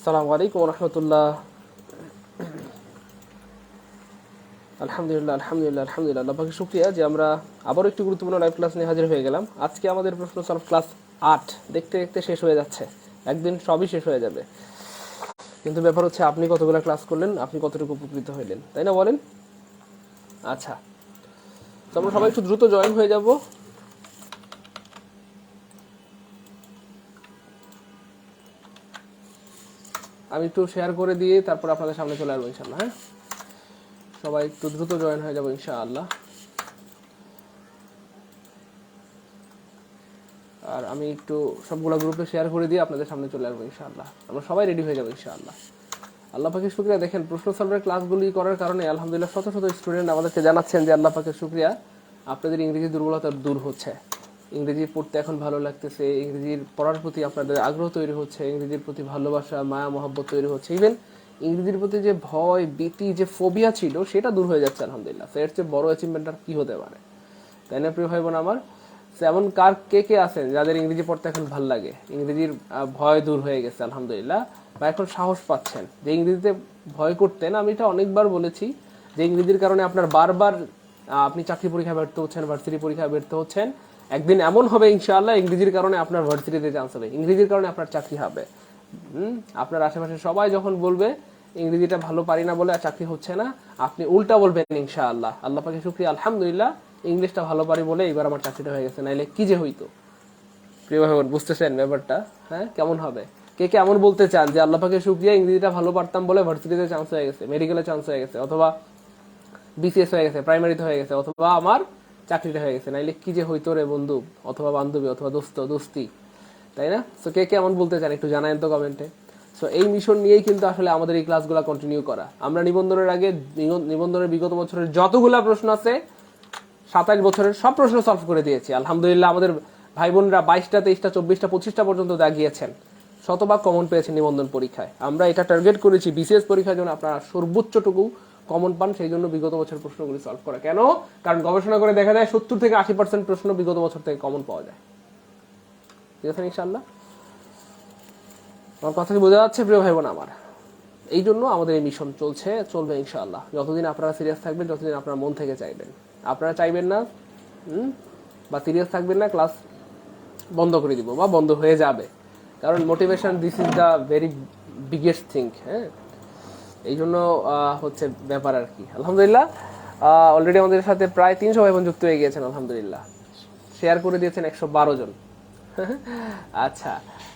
আসসালামু আলাইকুম রহমতুল্লাহ। আলহামদুলিল্লাহ আলহামদুলিল্লাহ আলহামদুলিল্লাহ, আল্লাহ পাকের শুকরিয়া যে আমরা আবারও একটি গুরুত্বপূর্ণ লাইভ ক্লাস নিয়ে হাজির হয়ে গেলাম। আজকে আমাদের প্রশ্ন সলভ ক্লাস 8 দেখতে দেখতে শেষ হয়ে যাচ্ছে, একদিন সবই শেষ হয়ে যাবে। কিন্তু ব্যাপার হচ্ছে আপনি কতগুলো ক্লাস করলেন, আপনি কতটুকু উপকৃত হইলেন, তাই না বলেন? আচ্ছা, তো আমরা সবাই একটু দ্রুত জয়েন হয়ে যাব। আমি একটু শেয়ার করে দিয়ে তারপর আপনাদের সামনে চলে আসবো ইনশাআল্লাহ। হ্যাঁ, সবাই একটু দ্রুত জয়েন হয়ে যাবো ইনশাআল্লাহ। আর আমি একটু সবগুলো গ্রুপে শেয়ার করে দিয়ে আপনাদের সামনে চলে আসবো ইনশাআল্লাহ। আমরা সবাই রেডি হয়ে যাবো ইনশাআল্লাহ। আল্লাহ পাকের শুকরিয়া, দেখেন প্রশ্ন সলভের ক্লাসগুলি করার কারণে আলহামদুলিল্লাহ শত শত স্টুডেন্ট আমাদেরকে জানাচ্ছেন যে আল্লাহ পাকের শুকরিয়া, আপনাদের ইংরেজি দুর্বলতা দূর হচ্ছে, ইংরেজি পড়তে এখন ভালো লাগতেছে, ইংরেজির পড়ার প্রতি আপনাদের আগ্রহ তৈরি হচ্ছে, ইংরেজির প্রতি ভালোবাসা মায়া মহব্বত তৈরি হচ্ছে, ইভেন ইংরেজির প্রতি যে ভয় ভীতি যে ফোবিয়া ছিল সেটা দূর হয়ে যাচ্ছে আলহামদুলিল্লাহ। এর চেয়ে বড় অ্যাচিভমেন্ট আর কি হতে পারে, তাই না প্রিয় ভাই বোন আমার? এমন কে কে আছেন যাদের ইংরেজি পড়তে এখন ভাল লাগে, ইংরেজির ভয় দূর হয়ে গেছে আলহামদুলিল্লাহ, বা এখন সাহস পাচ্ছেন যে ইংরেজিতে ভয় করতেন? আমি এটা অনেকবার বলেছি যে ইংরেজির কারণে আপনার বারবার আপনি চাকরি পরীক্ষা ব্যর্থ হচ্ছেন, ভার্সিটি পরীক্ষা ব্যর্থ হচ্ছেন। একদিন এমন হবে ইনশাআল্লাহ ইংরেজির কারণে আপনার ভার্সিটিতে চান্স হবে, ইংরেজির কারণে আপনার চাকরি হবে। আপনার আশেপাশে সবাই যখন বলবে ইংরেজিটা ভালো পারি না বলে চাকরি হচ্ছে না, আপনি উল্টা বলবেন ইনশাআল্লাহ আল্লাহ পাকের শুকরিয়া আলহামদুলিল্লাহ ইংলিশটা ভালো পারি বলে এবার আমার চাকরিটা হয়ে গেছে, নাইলে কি যে হইতো। প্রিয় ভাই বোন, বুঝতেছেন ব্যাপারটা? হ্যাঁ, কেমন হবে? কে কে এমন বলতে চান যে আল্লাহ পাকের শুকরিয়া ইংরেজিটা ভালো পারতাম বলে ভার্সিটিতে চান্স হয়ে গেছে, মেডিকেলে চান্স হয়ে গেছে, অথবা বিসিএস হয়ে গেছে, প্রাইমারিতে হয়ে গেছে, অথবা আমার চাকরিটা হয়ে গেছে, নাইলে কি যে হইতো রে বন্ধু অথবা বান্ধবী অথবা দোস্তি, তাই না? সো কে কে এমন বলতে চান একটু জানায়েন তো কমেন্টে। সো এই মিশন নিয়েই কিন্তু আসলে আমাদের এই ক্লাসগুলো কন্টিনিউ করা। আমরা নিবন্ধনের আগে নিবন্ধনের বিগত বছরের যতগুলা প্রশ্ন আছে 27 বছরের সব প্রশ্ন সলভ করে দিয়েছি আলহামদুলিল্লাহ। আমাদের ভাই বোনরা 22টা 23টা 24টা 25টা পর্যন্ত দাগিয়েছেন, শতভাগ কমন পেয়েছেন নিবন্ধন পরীক্ষায়। আমরা এটা টার্গেট করেছি বিসিএস পরীক্ষার জন্য আপনারা সর্বোচ্চটুকু কমন পান, সেই জন্য বিগত বছরের প্রশ্নগুলি সলভ করা। কেন? কারণ গবেষণা করে দেখা যায় 70 থেকে 80% প্রশ্ন বিগত বছর থেকে কমন পাওয়া যায়। ঠিক আছে ইনশাআল্লাহ? আমার কথা কি বোঝা যাচ্ছে প্রিয় ভাই বোন আমার? এই জন্য আমাদের এই মিশন চলবে ইনশাআল্লাহ, যতদিন আপনারা সিরিয়াস থাকবেন, যতদিন আপনারা মন থেকে চাইবেন। আপনারা চাইবেন না বা সিরিয়াস থাকবেন না, ক্লাস বন্ধ করে দিব বা বন্ধ হয়ে যাবে। কারণ motivation this is the very biggest thing. হ্যাঁ, এই জন্য হচ্ছে ব্যাপার আর কি। আলহামদুলিল্লাহ অলরেডি আমাদের সাথে প্রায় 300 ভাই বোন যুক্ত হয়ে গিয়েছেন আলহামদুলিল্লাহ, শেয়ার করে দিয়েছেন 112 জন। আচ্ছা,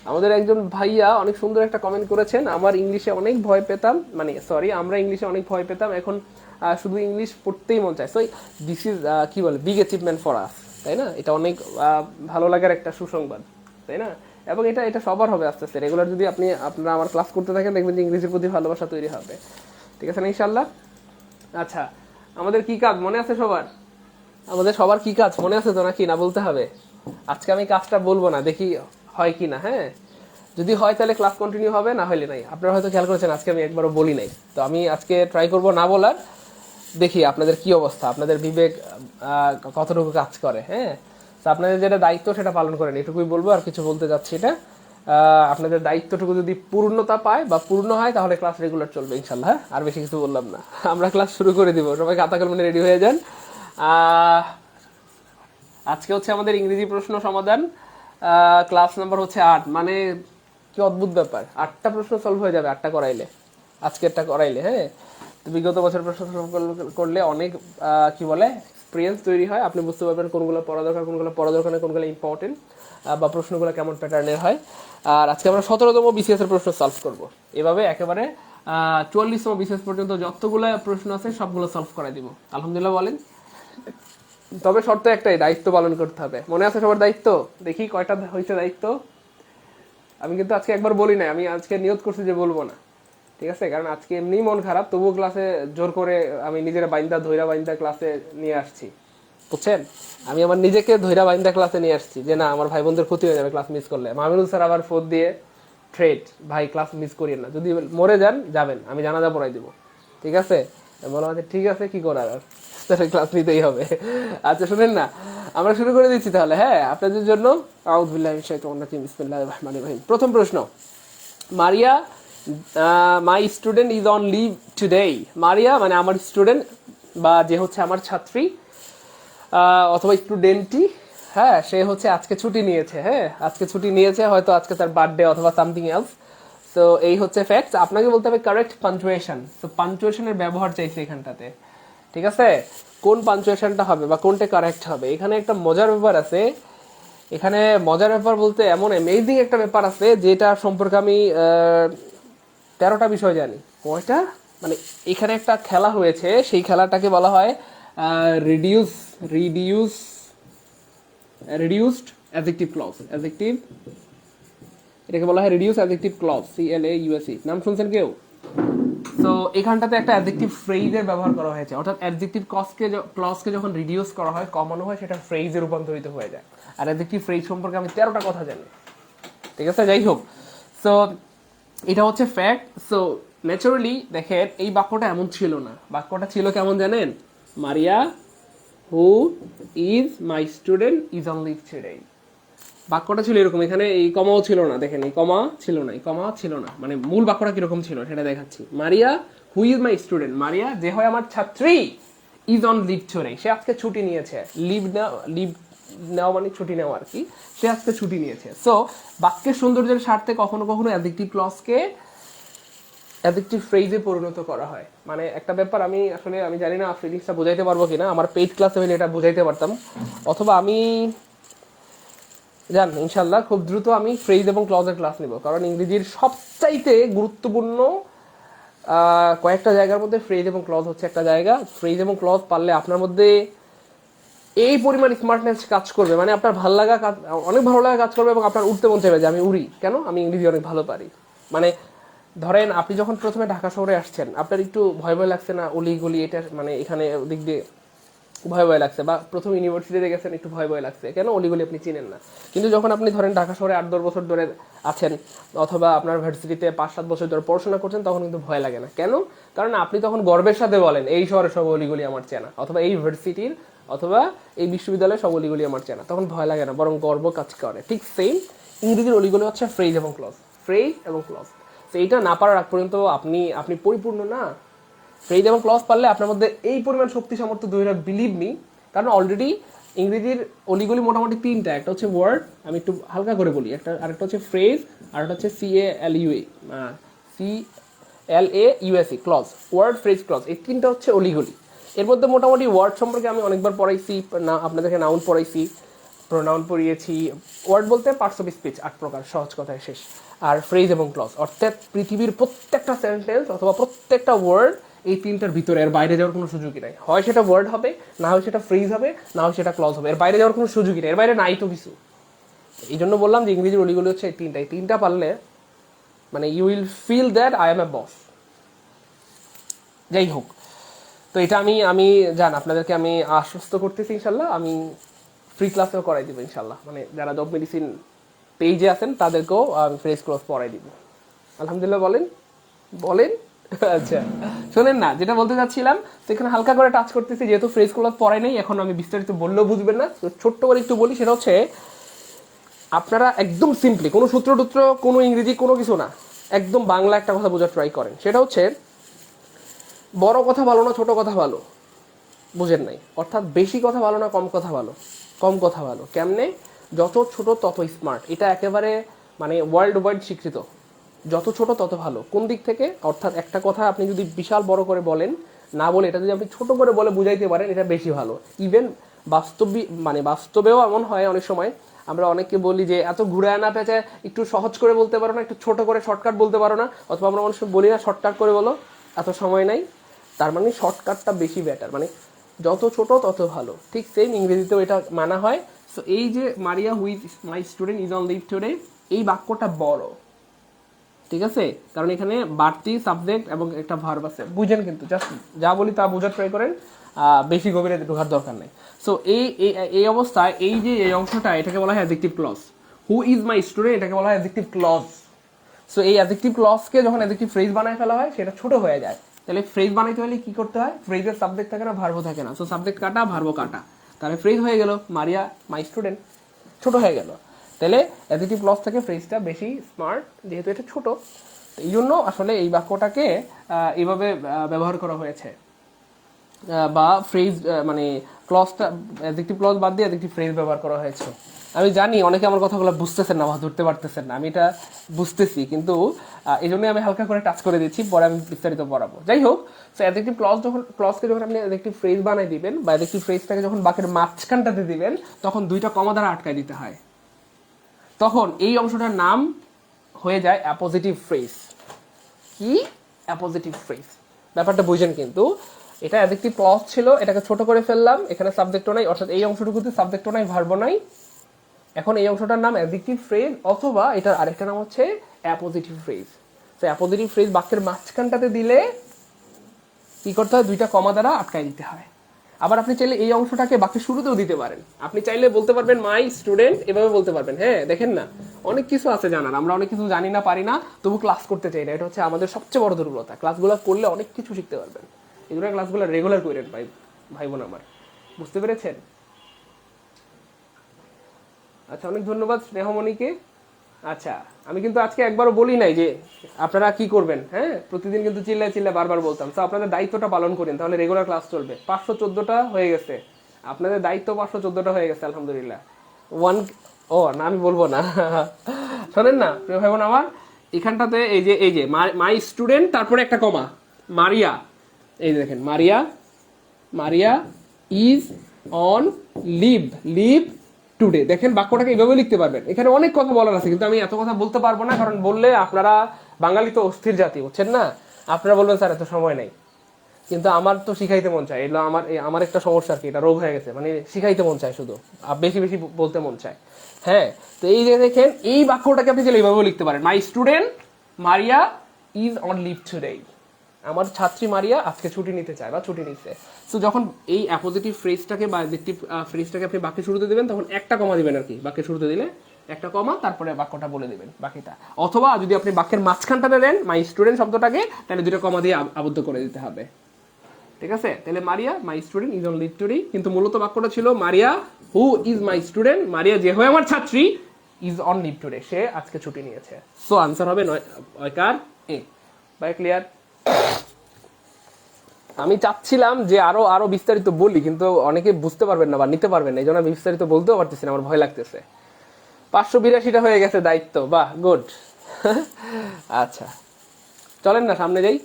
আমাদের একজন ভাইয়া অনেক সুন্দর একটা কমেন্ট করেছেন, আমার ইংলিশে অনেক ভয় পেতাম, আমরা ইংলিশে অনেক ভয় পেতাম, এখন শুধু ইংলিশ পড়তেই মন চায়। সো দিস ইজ কি বলে বিগ অ্যাচিভমেন্ট ফর আস, তাই না? এটা অনেক ভালো লাগার একটা সুসংবাদ, তাই না? এবং এটা সবার হবে আস্তে আস্তে। রেগুলার যদি আপনারা আমার ক্লাস করতে থাকেন, দেখবেন যে ইংরেজির প্রতি ভালোবাসা তৈরি হবে। ঠিক আছে না ইনশাআল্লাহ? আচ্ছা, আমাদের কি কাজ মনে আছে সবার? আমাদের সবার কি কাজ মনে আছে তো, নাকি না বলতে হবে? আজকে আমি কাজটা বলবো না, দেখি হয় কি না। হ্যাঁ, যদি হয় তাহলে ক্লাস কন্টিনিউ হবে, না হলে নাই। আপনারা হয়তো খেয়াল করেছেন আজকে আমি একবারও বলি নাই, তো আমি আজকে ট্রাই করব না বলার, দেখি আপনাদের কি অবস্থা, আপনাদের বিবেক কতটুকু কাজ করে। হ্যাঁ, তো আপনাদের যেটা দায়িত্ব সেটা পালন করেন, এটুকুই বলবো, আর কিছু বলতে যাচ্ছি এটা। আপনাদের দায়িত্বটুকু যদি পূর্ণতা পায় বা পূর্ণ হয় তাহলে ক্লাস রেগুলার চলবে ইনশাল্লাহ। আর বেশি কিছু বললাম না, আমরা ক্লাস শুরু করে দিব। সবাই খাতা কলমে রেডি হয়ে যান। আজকে হচ্ছে আমাদের ইংরেজি প্রশ্ন সমাধান, ক্লাস নাম্বার হচ্ছে 8। মানে কি অদ্ভুত ব্যাপার, 8টা প্রশ্ন সলভ হয়ে যাবে 8টা করাইলে, আজকেরটা করাইলে। হ্যাঁ, তো বিগত বছর প্রশ্ন সলভ করলে অনেক কি বলে এক্সপিরিয়েন্স তৈরি হয়, আপনি বুঝতে পারবেন কোনগুলো পড়া দরকার, কোনগুলো পড়া দরকার না, কোনগুলো ইম্পর্টেন্ট, বা প্রশ্নগুলো কেমন প্যাটার্নের হয়। আর আজকে আমরা 17তম বিসিএস এর প্রশ্ন সলভ করব, এভাবে একেবারে 44তম বিসিএস পর্যন্ত যতগুলো প্রশ্ন আছে সবগুলো সলভ করাই দিব আলহামদুলিল্লাহ বলেন। তবে শর্ত একটাই, দায়িত্ব পালন করতে হবে। মনে আছে সবার দায়িত্ব? দেখি কয়টা হয়েছে দায়িত্ব। আমি কিন্তু আজকে একবার বলি নাই, আমি আজকে নিয়ত করছি যে বলবো না, ঠিক আছে? কারণ আজকে এমনি মন খারাপ, তবুও ক্লাসে জোর করে আমি নিজের ধৈরা বাইন্দা ক্লাসে নিয়ে আসছি, বুঝছেন? আমি আমার নিজেকে ধৈরা বাইন্দা ক্লাসে নিয়ে আসছি যে না, আমার ভাই বোনদের ক্ষতি হয়ে যাবে ক্লাস মিস করলে। মামিনুল স্যার আবার ফোন দিয়ে থ্রেট, ভাই ক্লাস মিস করিয়েন না, যদি মরে যাবেন আমি জানাজা পড়াই দিব, ঠিক আছে? বলা হচ্ছে ঠিক আছে, কি করার আর, ক্লাস নিতেই হবে। আচ্ছা শুনেন না, আমরা শুরু করে দিচ্ছি তাহলে। হ্যাঁ, আপনাদের জন্য আউযু বিল্লাহি মিনাশ শাইতানির রাজিম, বিসমিল্লাহির রহমানির রহিম। প্রথম প্রশ্ন, Maria my student is on leave today. Maria মানে আমার স্টুডেন্ট বা যে হচ্ছে আমার ছাত্রী অথবা স্টুডেন্টটি, হ্যাঁ সে হচ্ছে আজকে ছুটি নিয়েছে, হ্যাঁ আজকে ছুটি নিয়েছে, হয়তো আজকে তার বার্থডে অথবা সামথিং এলস। তো এই হচ্ছে ফ্যাক্ট। আপনাকে বলতে হবে কারেক্ট পাঞ্চুয়েশন। তো পাঞ্চুয়েশনের ব্যবহার চাইছে এখানটাতে, ঠিক আছে? কোন পাঞ্চুয়েশনটা হবে বা কোনটা কারেক্ট হবে। এখানে একটা মজার ব্যাপার আছে, এখানে মজার ব্যাপার বলতে এমন অ্যামেজিং একটা ব্যাপার আছে যেটা সম্পর্কে আমি 13টা বিষয় জানি। কয়টা? মানে এখানে একটা খেলা হয়েছে, সেই খেলাটাকে বলা হয় reduce reduce reduced adjective clause. Adjective, এটাকে বলা হয় রিডিউস অ্যাডজেক্টিভ ক্লজ, CLAUSE। নাম শুনছেন কেউ? তো এখানটাতে একটা অ্যাডজেক্টিভ ফ্রেজের ব্যবহার করা হয়েছে, অর্থাৎ অ্যাডজেক্টিভ ক্লজকে যখন রিডিউস করা হয়, কমানো হয়, সেটা ফ্রেজে রূপান্তরিত হয়ে যায়। আর অ্যাডজেক্টিভ ফ্রেজ সম্পর্কে আমি 13টা কথা জানি, ঠিক আছে? যাই হোক, সো এটা হচ্ছে ফ্যাক্ট। সো ন্যাচারালি দেখেন এই বাক্যটা এমন ছিল না। বাক্যটা ছিল কেমন জানেন? Maria who is my student is on leave today. বাক্যটা ছিল এরকম, এখানে এই কমাও ছিল না, দেখেন এই কমা ছিল না, এই কমা ছিল না। মানে মূল বাক্যটা কিরকম ছিল সেটা দেখাচ্ছি। মারিয়া হু ইজ মাই স্টুডেন্ট, মারিয়া যে হয় আমার ছাত্রী, ইজ অন লিভ টুডে, সে আজকে ছুটি নিয়েছে। লিভ নেওয়া মানে ছুটি নেওয়া আর কি, সে আজকে ছুটি নিয়েছে। সো বাক্যের সৌন্দর্যের স্বার্থে কখনো কখনো অ্যাডজেক্টিভ ক্লজকে অ্যাডজেক্টিভ ফ্রেজে পরিণত করা হয়। মানে একটা ব্যাপার আমি আসলে আমি জানি না ফিলিংসটা বোঝাইতে পারবো কিনা, আমার পেইড ক্লাসে হলে এটা বোঝাইতে পারতাম, অথবা আমি জান ইনশাল্লাহ খুব দ্রুত আমি ফ্রেজ এবং ক্লজের ক্লাস নিব, কারণ ইংরেজির সবচাইতে গুরুত্বপূর্ণ কয়েকটা জায়গার মধ্যে ফ্রেজ এবং ক্লজ হচ্ছে একটা জায়গা। ফ্রেজ এবং ক্লজ পারলে আপনার মধ্যে এই পরিমাণ স্মার্টনেস কাজ করবে, মানে আপনার ভালো লাগা অনেক ভালো লাগা কাজ করবে, এবং আপনার উঠতে মন চাইবে যে আমি উড়ি কেন, আমি ইংরেজি অনেক ভালো পারি। মানে ধরেন আপনি যখন প্রথমে ঢাকা শহরে আসছেন, আপনার একটু ভয় ভয় লাগছে না? অলি গলি এটা মানে এখানে দিক দিয়ে ভয় ভয় লাগছে, বা প্রথম ইউনিভার্সিটিতে গেছেন একটু ভয় ভয় লাগছে, কেন? অলিগলি আপনি চিনেন না। কিন্তু যখন আপনি ধরেন ঢাকা শহরে 8-10 বছর ধরে আছেন, অথবা আপনার ভার্সিটিতে 5-7 বছর ধরে পড়াশোনা করছেন, তখন কিন্তু ভয় লাগে না। কেন? কারণ আপনি তখন গর্বের সাথে বলেন এই শহরের সব অলিগলি আমার চেনা, অথবা এই ভার্সিটির অথবা এই বিশ্ববিদ্যালয়ের সব অলিগলি আমার চেনা, তখন ভয় লাগে না, বরং গর্ব কাজ করে। ঠিক সেম ইংরেজির অলিগলি হচ্ছে ফ্রেজ এবং ক্লজ, ফ্রেজ এবং ক্লজ। তো এইটা না পারার আগ পর্যন্ত আপনি পরিপূর্ণ না। ফ্রেজ এবং ক্লজ পারলে আপনার মধ্যে এই পরিমাণ শক্তি সামর্থ্য দৈরা বিলিভ মি, কারণ অলরেডি ইংরেজির অলিগলি মোটামুটি 3টা। একটা হচ্ছে ওয়ার্ড, আমি একটু হালকা করে বলি, আরেকটা হচ্ছে ফ্রেজ, আর একটা হচ্ছে CLAUSE clause. Word, phrase, clause, এই 3টা হচ্ছে অলিগলি। এর মধ্যে মোটামুটি ওয়ার্ড সম্পর্কে আমি অনেকবার পড়াইছি, না আপনাদেরকে নাউন পড়াইছি, প্রোনাউন পড়িয়েছি। ওয়ার্ড বলতে পার্টস অফ স্পিচ 8 প্রকার, সহজ কথায় শেষ। আর ফ্রেজ এবং ক্লজ অর্থাৎ পৃথিবীর প্রত্যেকটা সেন্টেন্স অথবা প্রত্যেকটা ওয়ার্ড এই 3টার ভিতরে, এর বাইরে যাওয়ার কোনো সুযোগই নাই। হয় সেটা ওয়ার্ড হবে, না হয় সেটা ফ্রেজ হবে, না হয় সেটা ক্লজ হবে, এর বাইরে যাওয়ার কোনো সুযোগই নেই, এর বাইরে নাই তো কিছু। এই জন্য বললাম যে ইংরেজির অলিগলি হচ্ছে এই 3টা। এই 3টা পারলে মানে you will feel that I am a boss. যাই হোক, তো এটা আমি জান আপনাদেরকে আমি আশ্বস্ত করতেছি, ইনশাল্লাহ আমি ফ্রি ক্লাসেও করাই দিব ইনশাল্লাহ। মানে যারা জব মেডিসিন পেজে আছেন তাদেরকেও আমি ফ্রেজ ক্লজ পড়াই দিব আলহামদুলিল্লাহ। বলেন বলেন আচ্ছা শোনেন না, যেটা বলতে চাচ্ছিলাম, সেখানে হালকা করে টাচ করতেছি, যেহেতু ফ্রেজ ক্লজ পড়াই নেই, এখন আমি বিস্তারিত বললেও বুঝবেন না, তো ছোট্ট করে একটু বলি। সেটা হচ্ছে আপনারা একদম সিম্পলি, কোনো সূত্র টুত্র, কোনো ইংরেজি, কোনো কিছু না, একদম বাংলা একটা কথা বোঝার ট্রাই করেন। সেটা হচ্ছে বড় কথা ভালো না ছোট কথা ভালো, বুঝেন নাই? অর্থাৎ বেশি কথা ভালো না কম কথা ভালো, কম কথা ভালো। কেমনে? যত ছোট তত স্মার্ট, এটা একেবারে মানে ওয়ার্ল্ড ওয়াইড স্বীকৃত। যত ছোট তত ভালো। কোন দিক থেকে? অর্থাৎ একটা কথা আপনি যদি বিশাল বড় করে বলেন, না বলে এটা যদি আপনি ছোট করে বলে বুঝাইতে পারেন, এটা বেশি ভালো। ইভেন বাস্তবেও এমন হয় অনেক সময়, আমরা অনেককে বলি যে এত ঘুরে আনা পেঁচে একটু সহজ করে বলতে পারো না, একটু ছোট করে শর্টকাট বলতে পারো না, অথবা আমরা অনেক সময় বলি না শর্টকাট করে বলো, এত সময় নাই। তার মানে শর্টকাটটা বেশি বেটার, মানে যত ছোট তত ভালো। ঠিক সেম ইংরেজিতেও এটা মানা হয়। সো এই যে Maria who's my student is on leave today, এই বাক্যটা বড়, ঠিক আছে? কারণ এখানে বাড়তি সাবজেক্ট এবং একটা ভার্ব আছে, বুঝেন? কিন্তু জাস্ট যা বলি তা বোঝার ট্রাই করেন, বেশি গভীরে ঢোকার দরকার নেই। সো এই অবস্থায় এই যে এই অংশটা, এটাকে বলা হয় adjective clause. Who is my student, এটাকে বলা হয় অ্যাডজেক্টিভ ক্লজ। সো এই অ্যাডজেক্টিভ ক্লজকে যখন অ্যাডজেক্টিভ ফ্রেজ বানায় ফেলা হয়, সেটা ছোট হয়ে যায়। তাহলে ফ্রেজ বানাইতে হলে কি করতে হয়? ফ্রেজের সাবজেক্ট থাকে না, ভার্ব থাকে না। সো সাবজেক্ট কাটা, ভার্ব কাটা, তাহলে ফ্রেজ হয়ে গেল মারিয়া মাই স্টুডেন্ট, ছোট হয়ে গেল। তাহলে অ্যাডজেক্টিভ ক্লজ থেকে ফ্রেজটা বেশি স্মার্ট, যেহেতু এটা ছোট। এই জন্য আসলে এই বাক্যটাকে এইভাবে ব্যবহার করা হয়েছে, বা ফ্রেজ মানে ক্লজটা অ্যাডজেক্টিভ ক্লজ বাদ দিয়ে অ্যাডজেক্টিভ ফ্রেজ ব্যবহার করা হয়েছে। আমি জানি অনেকে আমার কথাগুলো বুঝতেছেন না বা ধরতে পারতেছেন না, আমি এটা বুঝতেছি, কিন্তু এই জন্যই আমি হালকা করে টাচ করে দিচ্ছি, পরে আমি বিস্তারিত পড়াবো। যাই হোক, সো অ্যাডজেক্টিভ ক্লজকে যখন আপনি অ্যাডজেক্টিভ ফ্রেজ বানাই দিবেন বা অ্যাডজেক্টিভ ফ্রেজটাকে যখন বাক্যের মাঝখানটাতে দিবেন, তখন দুইটা কমা দ্বারা আটকায় দিতে হয়। তখন এই অংশটার নাম হয়ে যায় অ্যাপোজিটিভ ফ্রেজ। কি অ্যাপোজিটিভ ফ্রেজ? ব্যাপারটা বুঝেন, কিন্তু এটা অ্যাডজেক্টিভ ক্লজ ছিল, এটাকে ছোট করে ফেললাম, এখানে সাবজেক্টও নাই, অর্থাৎ এই অংশটুকুতে সাবজেক্টও নাই, ভার্বও নাই। এখন এই অংশটার নাম অ্যাডজেক্টিভ ফ্রেজ, অথবা এটার আরেকটা নাম হচ্ছে অ্যাপোজিটিভ ফ্রেজ। তো অ্যাপোজিটিভ ফ্রেজ বাক্যের মাঝখানটাতে দিলে কি করতে হয়? দুইটা কমা দ্বারা আটকায় দিতে হয়। আবার আপনি চাইলে এই অংশটাকে বাক্যের শুরুতেও দিতে পারেন। আপনি চাইলে বলতে পারবেন মাই স্টুডেন্ট, এভাবে বলতে পারবেন। হ্যাঁ, দেখেন না, অনেক কিছু আছে জানার, আমরা অনেক কিছু জানি না, পারি না, তবু ক্লাস করতে চাই না। এটা হচ্ছে আমাদের সবচেয়ে বড় দুর্বলতা। ক্লাসগুলো করলে অনেক কিছু শিখতে পারবেন। এই জন্য ক্লাসগুলো রেগুলার করেন ভাই বোন আমার, বুঝতে পেরেছেন? আচ্ছা, অনেক ধন্যবাদ স্নেহমণিকে। আচ্ছা, আমি কিন্তু আজকে একবারও বলি নাই যে আপনারা কি করবেন। হ্যাঁ, প্রতিদিন কিন্তু চিল্লায় বারবার বলতাম। তো আপনাদের দায়িত্বটা পালন করেন, তাহলে রেগুলার ক্লাস চলবে। 514টা হয়ে গেছে, আপনাদের দায়িত্ব 514টা হয়ে গেছে, আলহামদুলিল্লাহ। ও না, আমি বলবো না। শোনেন না প্রিয় ভাই বোন আমার, এখানটাতে এই যে মাই স্টুডেন্ট, তারপরে একটা কমা, মারিয়া। এই দেখেন, Maria is on leave today. দেখেন, বাক্যটাকে এইভাবে লিখতে পারবেন। এখানে অনেক কথা বলার আছে, কিন্তু আমি এত কথা বলতে পারবো না, কারণ বললে আপনারা বাঙালি তো অস্থির জাতি, বুঝছেন না? আপনারা বলবেন স্যার এত সময় নেই, কিন্তু আমার তো শিখাইতে মন চায়। এগুলো আমার একটা সমস্যা আর কি, এটা রোগ হয়ে গেছে, মানে শিখাইতে মন চায়, শুধু বেশি বেশি বলতে মন চায়। হ্যাঁ, তো এই যে দেখেন, এই বাক্যটাকে আপনি চাইলে এইভাবেও লিখতে পারেন, my student Maria is on leave today. আমার ছাত্রী মারিয়া আজকে ছুটি নিতে চায় বা ছুটি নিচ্ছে। সো যখন এই অ্যাপোজিটিভ ফ্রেজটাকে বা অ্যাডজেক্টিভ ফ্রেজটাকে আপনি বাক্যের শুরুতে দিবেন, তখন একটা কমা দিবেন আর কি। বাক্যের শুরুতে দিলে একটা কমা, তারপরে বাক্যটা বলে দিবেন বাকিটা। অথবা যদি আপনি বাক্যের মাঝখানটাতে দেন মাই স্টুডেন্ট শব্দটাকে, তাহলে দুটো কমা দিয়ে আবদ্ধ করে দিতে হবে। ঠিক আছে? তাহলে Maria my student is on leave today, কিন্তু মূলত বাক্যটা ছিল মারিয়া হু ইজ মাই স্টুডেন্ট, মারিয়া যে হয় আমার ছাত্রী, ইজ অন লিভ টুডে, সে আজকে ছুটি নিয়েছে। সো আনসার হবে অয়কার এ। By clear? আমি চাচ্ছিলাম যে আরো বিস্তারিত বলি, কিন্তু অনেকে বুঝতে পারবেন না বা নিতে পারবেন না, এই জন্য বিস্তারিত বলতেও পারতেছি না, আমার ভয় লাগতেছে। 582টা হয়ে গেছে দায়িত্ব, বাহ, গুড। আচ্ছা, চলেন না সামনে যাই।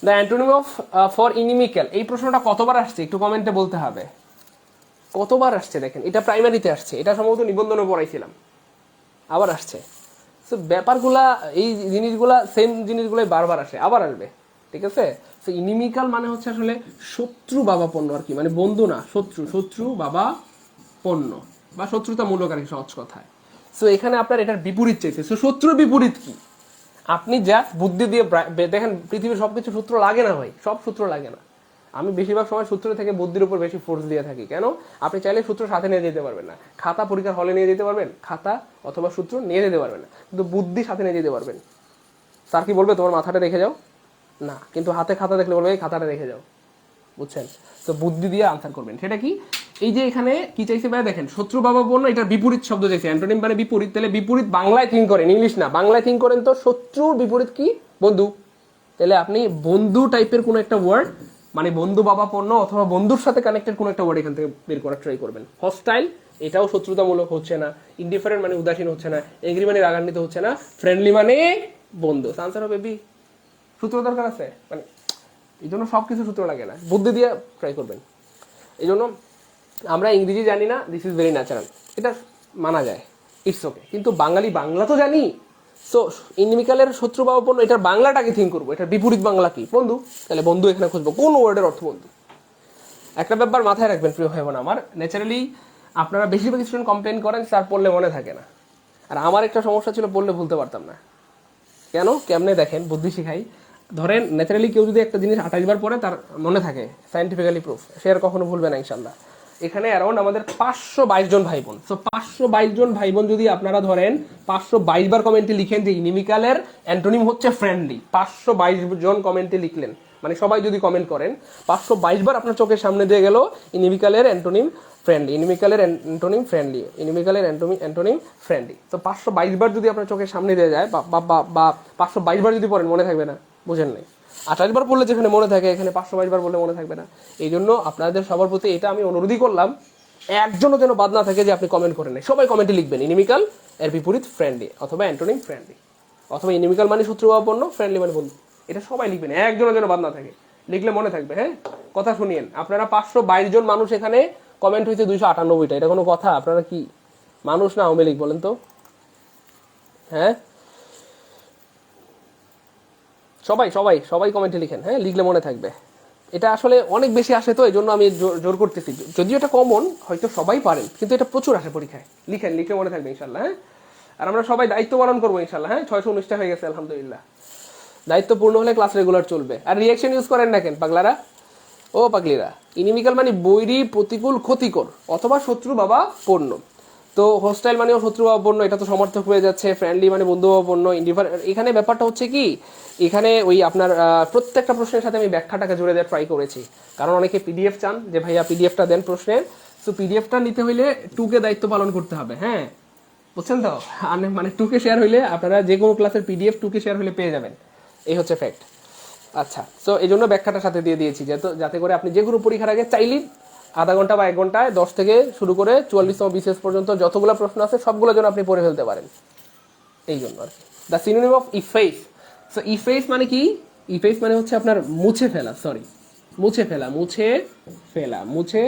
দ্য অ্যান্টোনিম অফ ফর ইনিমিক্যাল, এই প্রশ্নটা কতবার আসছে একটু কমেন্টে বলতে হবে। কতবার আসছে দেখেন, এটা প্রাইমারিতে আসছে, এটা সম্ভবত নিবন্ধনে পড়াইছিলাম, আবার আসছে। সো ব্যাপারগুলা, এই জিনিসগুলা, সেম জিনিসগুলাই বারবার আসে, আবার আসবে। ঠিক আছে? সো ইনিমিক্যাল মানে হচ্ছে আসলে শত্রু বাবা পণ্য আর কি, মানে বন্ধু না, শত্রু বাবা পণ্য, বা শত্রুতামূলক আর কি, সহজ কথায়। সো এখানে আপনার এটার বিপরীত চাইছে। সো শত্রুর বিপরীত কি? আপনি যা বুদ্ধি দিয়ে দেখেন, পৃথিবীর সবকিছু সূত্র লাগে না ভাই, সব সূত্র লাগে না। আমি বেশিরভাগ সময় সূত্র থেকে বুদ্ধির উপর বেশি ফোর্স দিয়ে থাকি। কেন? আপনি চাইলে সূত্র সাথে নিয়ে যেতে পারবেন না, খাতা পরীক্ষার হলে নিয়ে যেতে পারবেন, খাতা অথবা সূত্র নিয়ে যেতে পারবেন না, কিন্তু বুদ্ধি সাথে নিয়ে যেতে পারবেন। স্যার কি বলবে? তোমার মাথাটা রেখে যাও না, কিন্তু হাতে খাতা দেখলে বলবে এই খাতাটা রেখে যাও। বুঝছেন? তো বুদ্ধি দিয়ে আনসার করবেন। সেটা কি? এই যে এখানে কি চাইছে ভাই দেখেন, শত্রু বাবা পণ্য, এটার বিপরীত শব্দ চাইছে। অ্যান্টোনিম মানে বিপরীত, তাহলে বিপরীত বাংলায় থিঙ্ক করেন, ইংলিশ না, বাংলায় থিঙ্ক করেন। তো শত্রুর বিপরীত কি? বন্ধু। তাহলে আপনি বন্ধু টাইপের কোনো একটা ওয়ার্ড, মানে বন্ধু বাবা পণ্য অথবা বন্ধুর সাথে কানেক্টেড কোনো একটা ওয়ার্ড এখান থেকে বের করার ট্রাই করবেন। হস্টাইল, এটাও শত্রুতামূলক হচ্ছে না। ইনডিফারেন্ট মানে উদাসীন হচ্ছে না। এগ্রি মানে রাগান্বিত হচ্ছে না। ফ্রেন্ডলি মানে বন্ধু। আনসার হবে বি। সূত্র দরকার আছে, মানে এই জন্য সবকিছু সূত্র লাগে না, বুদ্ধি দিয়ে ট্রাই করবেন। এই জন্য আমরা ইংরেজি জানি না, দিস ইজ ভেরি ন্যাচারাল, এটা মানা যায়, ইটস ওকে। কিন্তু বাংলা তো জানি। সো ইনিমিক্যালের শত্রু বাবা পণ্য, এটার বাংলাটাকে থিঙ্ক করবো, এটার বিপরীত বাংলা কি? বন্ধু। তাহলে বন্ধু এখানে খুঁজবো, কোন ওয়ার্ডের অর্থ বন্ধু। একটা ব্যাপার মাথায় রাখবেন প্রিয় ভাই বোন আমার, ন্যাচারালি আপনারা বেশিরভাগ স্টুডেন্ট কমপ্লেন করেন স্যার পড়লে মনে থাকে না। আর আমার একটা সমস্যা ছিল, পড়লে ভুলতে পারতাম না। কেন? কেমনে দেখেন, বুদ্ধি শিখাই। ধরেন ন্যাচারালি কেউ যদি একটা জিনিস 28 বার পড়ে, তার মনে থাকে, সাইন্টিফিক্যালি প্রুফ, সে আর কখনো ভুলবে না ইনশাল্লাহ। এখানে অ্যারাউন্ড আমাদের 522 জন ভাই বোন। সো 522 জন ভাই বোন যদি আপনারা ধরেন 522 বার কমেন্টে লিখেন যে ইনিমিক্যালের অ্যান্টোনিম হচ্ছে ফ্রেন্ডলি, 522 জন কমেন্টে লিখলেন, মানে সবাই যদি কমেন্ট করেন, 522 বার আপনার চোখের সামনে দিয়ে গেল ইনিমিক্যালের অ্যান্টোনিম ফ্রেন্ডলি, ইনিমিক্যালের অ্যান্টোনিম ফ্রেন্ডলি, ইনিমিক্যালের অ্যান্টোনিম ফ্রেন্ডলি। তো 522 বার যদি আপনার চোখের সামনে দিয়ে যায় বা 522 বার যদি পড়েন মনে থাকবে না, বুঝেন নাই। 28 বার পড়লে যেখানে মনে থাকে এখানে 522 বার বললে মনে থাকবে না। এই জন্য আপনাদের সবার প্রতি এটা আমি অনুরোধই করলাম, একজনও যেন বাদ না থাকে যে আপনি কমেন্ট করেন নাই। সবাই কমেন্টে লিখবেন ইনিমিক্যাল এর বিপরীত ফ্রেন্ডলি অথবা অ্যান্টোনিম ফ্রেন্ডলি, অথবা ইনিমিক্যাল মানে শত্রুভাবাপন্ন, ফ্রেন্ডলি মানে বন্ধু। এটা সবাই লিখবেন, একজনও যেন বাদ না থাকে, লিখলে মনে থাকবে। হ্যাঁ, কথা শুনিয়েন, আপনারা 522 জন মানুষ এখানে, কমেন্ট হয়েছে 298টা, এটা কোনো কথা? আপনারা কি মানুষ না আওয়ামী লীগ বলেন তো? হ্যাঁ, সবাই সবাই সবাই কমেন্টে লিখেন, হ্যাঁ, লিখলে মনে থাকবে। এটা আসলে অনেক বেশি আসে তো এই জন্য আমি জোর করতেছি, যদিও এটা কমন, হয়তো সবাই পারেন, কিন্তু এটা প্রচুর আসে পরীক্ষায়। লিখেন, লিখলে মনে থাকবে ইনশাল্লাহ। হ্যাঁ, আর আমরা সবাই দায়িত্ব পালন করবো ইনশাল্লাহ। হ্যাঁ, 619টা হয়ে গেছে আলহামদুলিল্লাহ। দায়িত্ব পূর্ণ হলে ক্লাস রেগুলার চলবে। আর রিয়াকশন ইউজ করেন না কেন পাগলারা, ও পাগলিরা? ইনিমিক্যাল মানে বৈরী, প্রতিকূল, ক্ষতিকর অথবা শত্রু বাবা পণ্য। তো হোস্টাইল মানেও শত্রু বাবা পণ্য, এটা তো সমর্থক হয়ে যাচ্ছে। ফ্রেন্ডলি মানে বন্ধু বাবা পণ্য। এখানে ব্যাপারটা হচ্ছে কি, এখানে ওই আপনার প্রত্যেকটা প্রশ্নের সাথে আমি ব্যাখ্যাটাকে জুড়ে দেওয়ার ট্রাই করেছি, কারণ অনেকে পিডিএফ চান যে ভাইয়া পিডিএফটা দেন প্রশ্নের। তো পিডিএফটা নিতে হইলে টুকে দায়িত্ব পালন করতে হবে। হ্যাঁ, বুঝছেন তো? মানে টুকে শেয়ার হইলে আপনারা যে কোনো ক্লাসের পিডিএফ টুকে শেয়ার হইলে পেয়ে যাবেন, এই হচ্ছে ফ্যাক্ট। আচ্ছা, তো এই জন্য ব্যাখ্যাটার সাথে দিয়ে দিয়েছি, যাতে করে আপনি যে কোনো পরীক্ষার আগে চাইলেই আধা ঘন্টা বা 1 ঘন্টায় 10 থেকে শুরু করে 44তম বিসিএস পর্যন্ত যতগুলো প্রশ্ন আছে সবগুলো যেন আপনি পড়ে ফেলতে পারেন, এই জন্য আর কি। The synonym of efface. So efface মানে কি? ইফেস মানে হচ্ছে আপনার মুছে ফেলা, সরি, মুছে ফেলা, মুছে ফেলা, মুছে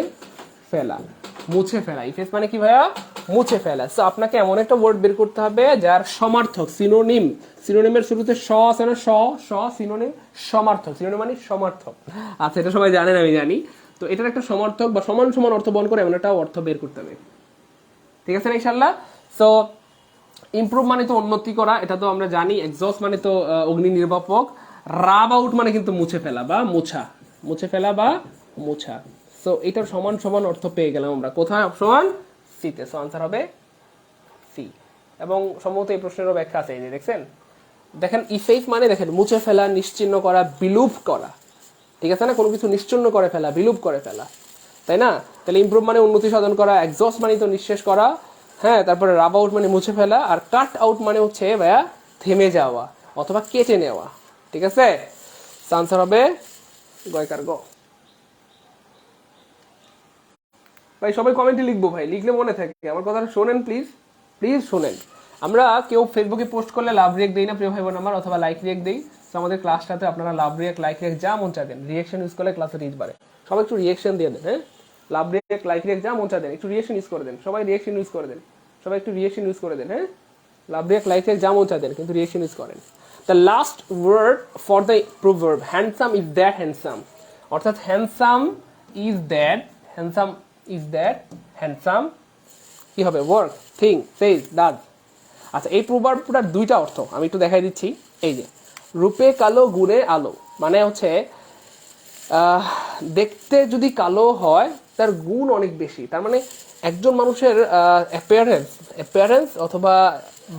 ফেলা, মুছে ফেলা। ইফেস মানে কি ভাইয়া? মুছে ফেলা। সো আপনাকে এমন একটা ওয়ার্ড বের করতে হবে যার সমার্থক, সিনোনিম। সিনোনিমের শুরুতে স আছে না, স, সিনোনিম সমার্থক। সিনোনিম মানে সমার্থক। আচ্ছা, এটা সবাই জানেন, আমি জানি। তো এটার একটা সমার্থক বা সমান সমান অর্থ বহন করে এমন একটা অর্থ বের করতে হবে, ঠিক আছে না ইনশাল্লাহ? সো ইমপ্রুভ মানে তো উন্নতি করা, এটা তো আমরা জানি। এক্সস্ট মানে তো অগ্নি নির্বাপক। রাব আউট মানে কিন্তু মুছে ফেলা বা মোছা, মুছে ফেলা বা মোছা। সো এটার সমান সমান অর্থ পেয়ে গেলাম আমরা। কোথায়? অপশন সিতে। সো আনসার হবে সি। এবং সম্ভবত এই প্রশ্নেরও ব্যাখ্যা আছে, এই যে দেখছেন, দেখেন ইফেক্ট মানে দেখেন মুছে ফেলা, নিশ্চিহ্ন করা, বিলুপ করা, ঠিক আছে না? কোনো কিছু নিশ্চিহ্ন করে ফেলা, বিলুপ করে ফেলা, তাই না? তাহলে ইমপ্রুভ মানে উন্নতি সাধন করা, এক্সস্ট মানে তো নিঃশেষ করা, হ্যাঁ। তারপরে রাব আউট মানে মুছে ফেলা, আর কাট আউট মানে হচ্ছে ভাইয়া থেমে যাওয়া অথবা কেটে নেওয়া, ঠিক আছে? আনসার হবে গয়কার গ। ভাই সবাই কমেন্টে লিখবো ভাই, লিখলে মনে থাকে। আমার কথাটা শোনেন প্লিজ, প্লিজ শোনেন। আমরা কেউ ফেসবুকে পোস্ট করলে লাভ রিয়েক্ট দিই না প্রিয় ভাই বোন আমার, অথবা লাইক রিয়েক্ট দিই। তো আমাদের ক্লাসটাতে আপনারা লাভ রিয়েক্ট, লাইক রিয়েক্ট যা মন চা দেন, রিয়েকশন ইউজ করলে ক্লাসে রিচ বাড়ে। সবাই একটু রিয়েকশন দিয়ে দেন, হ্যাঁ। লাভ রিয়েক্ট, লাইক রিয়েক্ট যা মন চা দেন, একটু রিয়েকশন ইউজ করে দেন। সবাই রিয়েকশন ইউজ করে দেন, সবাই একটু রিয়েকশন ইউজ করে দেন, হ্যাঁ। লাভ রিয়েক্ট, লাইক রিয়েক্ট যা মন চা দেন, কিন্তু রিয়েকশন ইউজ করেন। The last word for the proverb handsome is that handsome, অর্থাৎ handsome is that, handsome is that handsome কি হবে? Work, thing, says, does. আচ্ছা, এই প্রোভার্বটার দুইটা অর্থ আমি একটু দেখাই দিচ্ছি। এই যে রূপে কালো গুণে আলো, মানে হচ্ছে দেখতে যদি কালো হয় তার গুণ অনেক বেশি। তার মানে একজন মানুষের অ্যাপিয়ারেন্স অথবা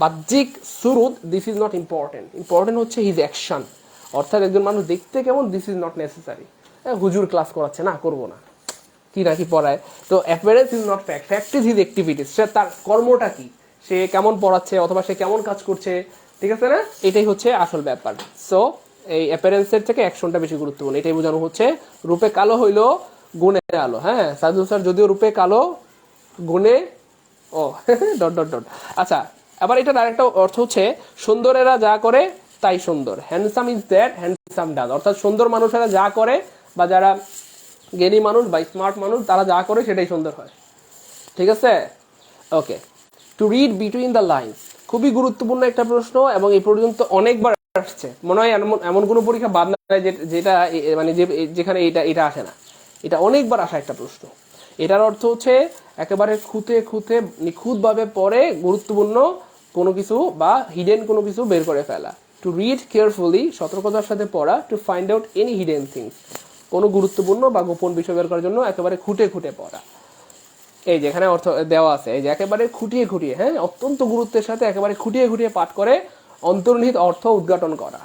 বাহ্যিক সুরুত, this is not important. Important হচ্ছে হিজ অ্যাকশন। অর্থাৎ একজন মানুষ দেখতে কেমন, দিস ইজ নট নেসেসারি। হুজুর ক্লাস করাচ্ছে না, করবো না, কি না কি পড়ায়। তো appearance is not fact, fact is his activities. সে তার কর্মটা কি, সে কেমন পড়াচ্ছে অথবা সে কেমন কাজ করছে, ঠিক আছে না? এটাই হচ্ছে আসল ব্যাপার। সো এই অ্যাপিয়ারেন্সের থেকে অ্যাকশনটা বেশি গুরুত্বপূর্ণ, এটাই বোঝানো হচ্ছে। রূপে কালো হইলো গুণে আলো, হ্যাঁ। সাধু স্যার যদিও রূপে কালো গুণে ও ডট ডট ডট। আচ্ছা, আবার এটার আরেকটা অর্থ হচ্ছে সুন্দরেরা যা করে তাই সুন্দর। Handsome is that handsome does, অর্থাৎ সুন্দর মানুষেরা যা করে বা যারা জ্ঞানী মানুষ বা স্মার্ট মানুষ তারা যা করে সেটাই সুন্দর হয়, ঠিক আছে? Okay, to read between the lines খুবই গুরুত্বপূর্ণ একটা প্রশ্ন, এবং এই পর্যন্ত অনেকবার আসছে। মনে হয় এমন কোনো পরীক্ষা বাদ নাই যেটা মানে যেখানে এটা আসে না। এটা অনেকবার আসা একটা প্রশ্ন। এটার অর্থ হচ্ছে একেবারে খুঁতে খুঁতে নিখুঁতভাবে পড়ে গুরুত্বপূর্ণ কোনো কিছু বা হিডেন কোনো কিছু বের করে ফেলা। টু রিড কেয়ারফুলি, সতর্কতার সাথে পড়া। To find out any hidden things, কোনো গুরুত্বপূর্ণ বা গোপন বিষয় বের করার জন্য একেবারে খুঁটে খুঁটে পড়া। এই যেখানে অর্থ দেওয়া আছে, এই যে একেবারে খুঁটিয়ে খুঁটিয়ে, হ্যাঁ, অত্যন্ত গুরুত্বের সাথে একেবারে খুঁটিয়ে খুঁটিয়ে পাঠ করে অন্তর্নিহিত অর্থ উদ্ঘাটন করা।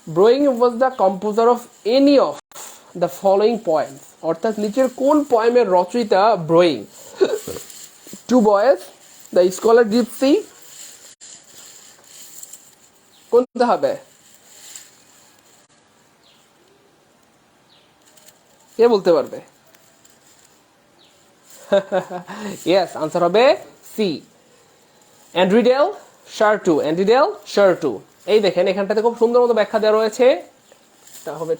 Browning was the composer of any of the following poems, অর্থাৎ নিচের কোন পয়েমের রচয়িতা Browning? Two boys, the scholar gypsy, কোনটা হবে? কে বলতে পারবে? ইয়েস, আনসার হবে C, Andrea del Sarto. Andrea del Sarto. এই দেখেন এখানটাতে খুব সুন্দর মতো ব্যাখ্যা দেওয়া রয়েছে। হবে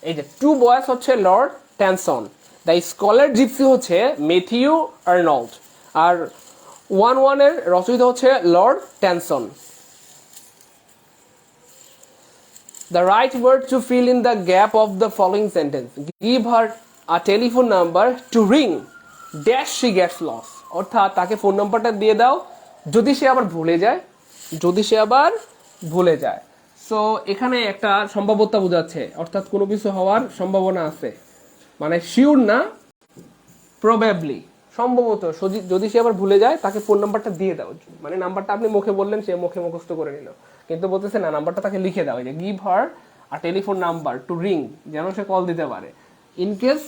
এই যে টু বয়েস হচ্ছে লর্ড ট্যানসন, দ্য স্কলার জিপসি হচ্ছে ম্যাথিউ আর্নল্ড, আর ওয়ান ওয়ানের রচয়িতা হচ্ছে Lord ট্যানসন। The right word to fill in the gap of the following sentence. Give her a telephone number to ring dash she gets lost. অর্থাৎ তাকে phone নাম্বারটা দিয়ে দাও যদি সে আবার ভুলে যায়, যদি সে আবার ভুলে যায়। সো এখানে একটা সম্ভাব্যতা বোঝাচ্ছে, অর্থাৎ কোনো কিছু হওয়ার সম্ভাবনা আছে, মানে শিওর না, প্রবাবলি, সম্ভবত যদি সে আবার ভুলে যায় তাকে ফোন নাম্বারটা দিয়ে দাও। মানে নাম্বারটা আপনি মুখে বললেন, সে মুখে মুখস্থ করে নিল, কিন্তু বলতেছে না, নাম্বারটা তাকে লিখে দাও, যে give her a telephone number to ring, যেন সে কল দিতে পারে, in case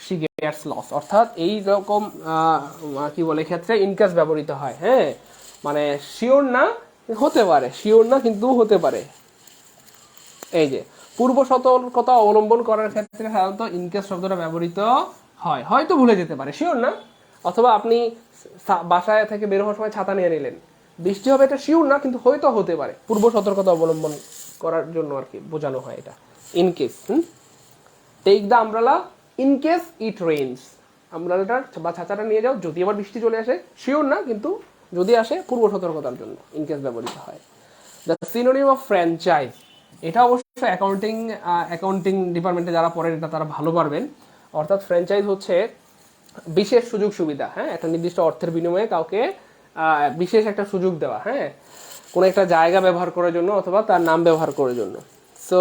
she gets lost. অর্থাৎ এই রকম কি বলে ক্ষেত্রে ইনকেস ব্যবহৃত হয়। হ্যাঁ, মানে শিওর না, হতে পারে, শিওর না কিন্তু হতে পারে। এই যে পূর্ব সতর্কতা অবলম্বন করার ক্ষেত্রে সাধারণত ইনকেস শব্দটা ব্যবহৃত হয়। হয়তো ভুলে যেতে পারে, শিওর না। অথবা আপনি বাসায় থেকে বের হওয়ার সময় ছাতা নিয়ে নিলেন, বৃষ্টি হবে, এটা শিওর না, কিন্তু হয়তো হতে পারে, পূর্ব সতর্কতা অবলম্বন করার জন্য আর কি বোঝানো হয় এটা, in case. Take the umbrella in case it rains, আমব্রেলাটা বা ছাতাটা নিয়ে যাও যদি আবার বৃষ্টি চলে আসে, শিওর না কিন্তু যদি আসে, পূর্ব সতর্কতার জন্য ইনকেস ব্যবহৃত হয়। দ্য সিনোনিম অফ ফ্র্যাঞ্চাইজ, এটা অবশ্যই অ্যাকাউন্টিং ডিপার্টমেন্টে যারা পড়েন এটা তারা ভালো পারবেন। অর্থাৎ ফ্র্যাঞ্চাইজ হচ্ছে বিশেষ সুযোগ সুবিধা। হ্যাঁ, একটা নির্দিষ্ট অর্থের বিনিময়ে কাউকে বিশেষ একটা সুযোগ দেওয়া, হ্যাঁ, কোনো একটা জায়গা ব্যবহার করার জন্য অথবা তার নাম ব্যবহার করার জন্য। সো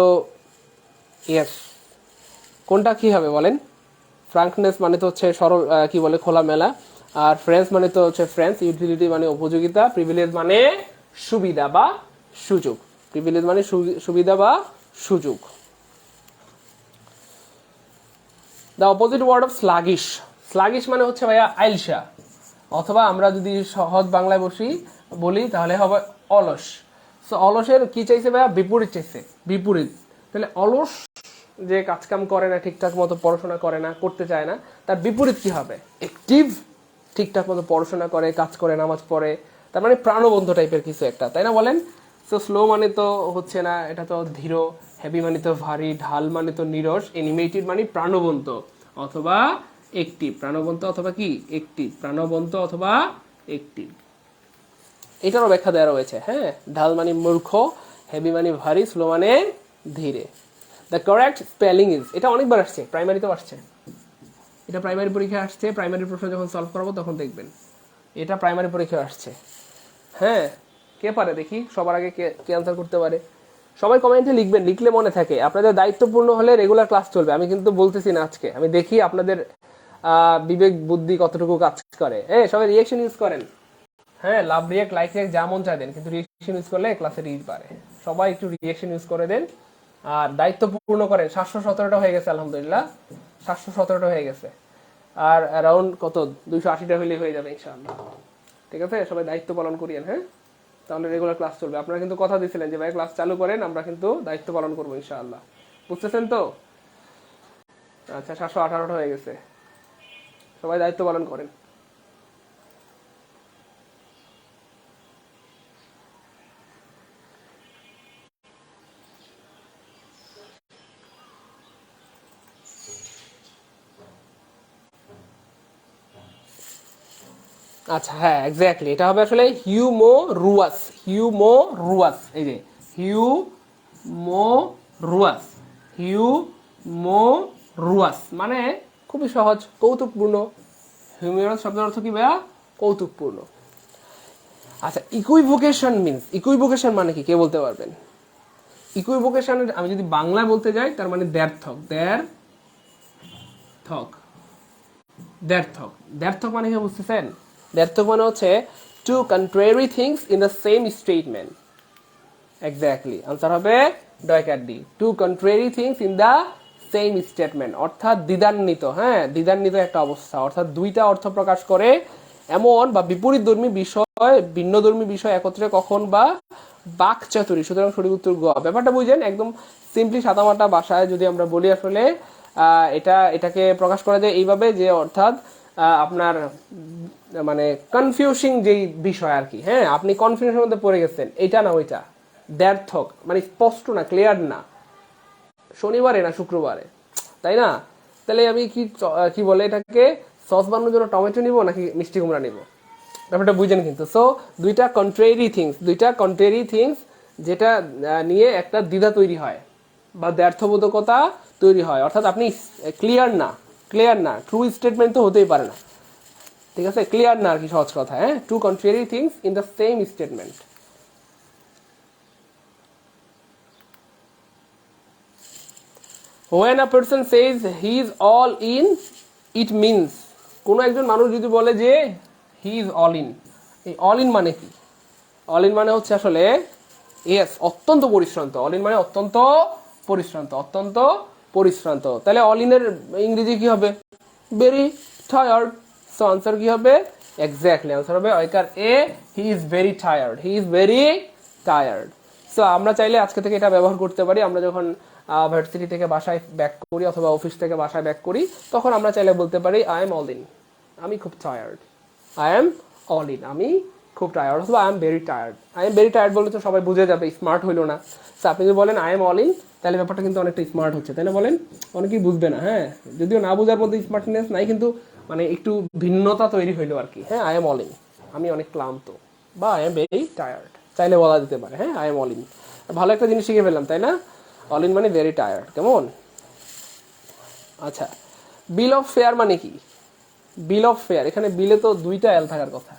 ইয়েস, কোনটা কি হবে বলেন? ফ্রাঙ্কনেস মানে তো হচ্ছে সরল, কি বলে, খোলামেলা, আর ফ্রেন্স মানে তো হচ্ছে ফ্রেন্স, ইউটিলিটি মানে উপযোগিতা, প্রিভিলেজ মানে সুবিধা বা সুযোগ, প্রিভিলেজ মানে সুবিধা বা সুযোগ। The opposite word of sluggish, sluggish মানে হচ্ছে ভাইয়া আইলসা, অথবা আমরা যদি সহজ বাংলায় বলি তাহলে হবে অলস। সো অলসের কি চাইছে ভাইয়া? বিপরীত চাইছে, বিপরীত। তাহলে অলস যে কাজকাম করে না, ঠিকঠাক মতো পড়াশোনা করে না, করতে চায় না, তার বিপরীত কি হবে? অ্যাক্টিভ, ঠিকঠাক মতো পড়াশোনা করে, কাজ করে, নামাজ পড়ে, তার মানে প্রাণবন্ত টাইপের কিছু একটা, তাই না বলেন? সো স্লো মানে তো হচ্ছে না, এটা তো ধীর, হেভি মানে তো ভারী, ঢাল মানে তো নিরস, অ্যানিমেটেড মানে প্রাণবন্ত অথবা একটিভ, প্রাণবন্ত অথবা কি একটিভ, প্রাণবন্ত অথবা একটিভ, এটারও ব্যাখ্যা দেওয়া রয়েছে। হ্যাঁ, ঢাল মানে মূর্খ, হেভি মানে ভারী, স্লো মানে ধীরে। দ্য কারেক্ট স্পেলিং ইজ, এটা অনেকবার আসছে, প্রাইমারিতেও আসছে, এটা প্রাইমারি পরীক্ষায় আসছে, প্রাইমারি প্রশ্ন যখন সলভ করাবো তখন দেখবেন এটা প্রাইমারি পরীক্ষায় আসছে। হ্যাঁ, কে পারে দেখি সবার আগে কে আনসার করতে পারে? সবাই কমেন্টে লিখবেন, লিখলে মনে থাকে। আপনাদের দায়িত্বপূর্ণ হলে রেগুলার ক্লাস চলবে, আমি কিন্তু বলতেছি না আজকে, আমি দেখি আপনাদের বিবেক বুদ্ধি কতটুকু কাজ করে। সবাই রিয়েকশন ইউজ করেন, হ্যাঁ, লাভ রিয়েক্ট, লাইক রিয়েক্ট, যা মন চায় দেন, কিন্তু রিয়েকশন ইউজ করলে ক্লাসে রিচ পারে। সবাই একটু রিয়েকশন ইউজ করে দেন আর দায়িত্বপূর্ণ করেন। 717টা হয়ে গেছে, আলহামদুলিল্লাহ 717টা হয়ে গেছে, আর অ্যারাউন্ড কত 280টা হইলে হয়ে যাবে ইনশাআল্লাহ। ঠিক আছে, সবাই দায়িত্ব পালন করিয়েন। হ্যাঁ, তাহলে রেগুলার ক্লাস চলবে। আপনারা কিন্তু কথা দিয়েছিলেন যে ভাই ক্লাস চালু করেন, আমরা কিন্তু দায়িত্ব পালন করবো ইনশাআল্লাহ, বুঝতেছেন তো? আচ্ছা, 718টা হয়ে গেছে, সবাই দায়িত্ব পালন করেন। আচ্ছা, হ্যাঁ, এক্স্যাক্টলি, এটা হবে আসলে হিউমোরুয়াস, হিউমোরুয়াস। এই যে হিউমোরুয়াস, হিউমোরুয়াস মানে খুবই সহজ, কৌতুকপূর্ণ। হিউমিয়ারাস শব্দের অর্থ কি ভাইয়া? কৌতুকপূর্ণ। আচ্ছা, ইকুইভোকেশন মিন্স, ইকুইভোকেশন মানে কি, কে বলতে পারবেন? ইকুইভোকেশন আমি যদি বাংলায় বলতে যাই, তার মানে দ্ব্যর্থক, দ্ব্যর্থক মানে কি বুঝতেছেন? দ্ব্যর্থক মানে হচ্ছে two contrary things in the same statement. Exactly, answer হবে ডয়কাট্রি, two contrary things in the same statement, অর্থাৎ দ্বিধান্বিত, হ্যাঁ দ্বিধান্বিত একটা অবস্থা, অর্থাৎ দুইটা অর্থ প্রকাশ করে এমন বা বিপরীতধর্মী বিষয় ভিন্নধর্মী বিষয় একত্রে কখন বা বাকচাতুরী। সুতরাং সঠিক উত্তর গ। ব্যাপারটা বুঝেন, একদম সিম্পলি সাদামাটা ভাষায় যদি আমরা বলি, আসলে এটাকে প্রকাশ করা যায় এইভাবে যে অর্থাৎ আপনার মানে কনফিউজিং যেই বিষয় আর কি, হ্যাঁ আপনি কনফিউশনের মধ্যে পড়ে গেছেন, এটা না ওইটা, ব্যর্থক মানে স্পষ্ট না, ক্লিয়ার না, শনিবারে না শুক্রবারে, তাই না? তাহলে আমি কি বলে এটাকে, সস বানানোর জন্য টমেটো নিব নাকি মিষ্টি কুমড়া নিব? ব্যাপারটা বুঝেন কিন্তু। সো দুইটা কন্ট্রারি থিংস যেটা নিয়ে একটা দ্বিধা তৈরি হয় বা দ্ব্যর্থবোধকতা তৈরি হয়, অর্থাৎ আপনি ক্লিয়ার না, ট্রু স্টেটমেন্ট তো হতেই পারে না, ঠিক আছে, ক্লিয়ার না আর কি সহজ কথা, হ্যাঁ two contrary things in the same statement. When a person says he is all in, it means, কোনো একজন মানুষ যদি বলে যে he is all in, এই all in মানে কি? all in মানে হচ্ছে আসলে yes অত্যন্ত পরিশ্রান্ত, all in মানে অত্যন্ত পরিশ্রান্ত। তাহলে all in এর ইংরেজি কি হবে? very tired। সো আনসার কি হবে? এক্স্যাক্টলি আনসার হবে অয়কার এ, he is very tired। So আমরা চাইলে আজকে থেকে এটা ব্যবহার করতে পারি। আমরা যখন ভার্সিটি থেকে বাসায় ব্যাক করি অথবা অফিস থেকে বাসায় ব্যাক করি, তখন আমরা চাইলে বলতে পারি আই এম অল ইন, আমি খুব tired, I am all in, আমি খুব টায়ার্ড, অথবা আই এম ভেরি টায়ার্ড বললে তো সবাই বুঝে যাবে, স্মার্ট হইলো না। তো আপনি যদি বলেন আই এম অল ইন, তাহলে ব্যাপারটা কিন্তু অনেকটা স্মার্ট হচ্ছে, তাই না বলেন? অনেকেই বুঝবে না, হ্যাঁ যদিও না বোঝার মধ্যে স্মার্টনেস নাই, কিন্তু মানে একটু ভিন্নতা তৈরি হইলো আর কি। হ্যাঁ আই এম অল ইন, আমি অনেক ক্লান্ত, বা আই এম ভেরি টায়ার্ড চাইলে বলা যেতে পারে। হ্যাঁ আই এম অল ইন, ভালো একটা জিনিস শিখে ফেললাম, তাই না? অল ইন মানে ভেরি টায়ার্ড, কেমন? আচ্ছা, বিল অফ ফেয়ার মানে কি? বিল অফ ফেয়ার, এখানে বিলে তো দুইটা এল থাকার কথা।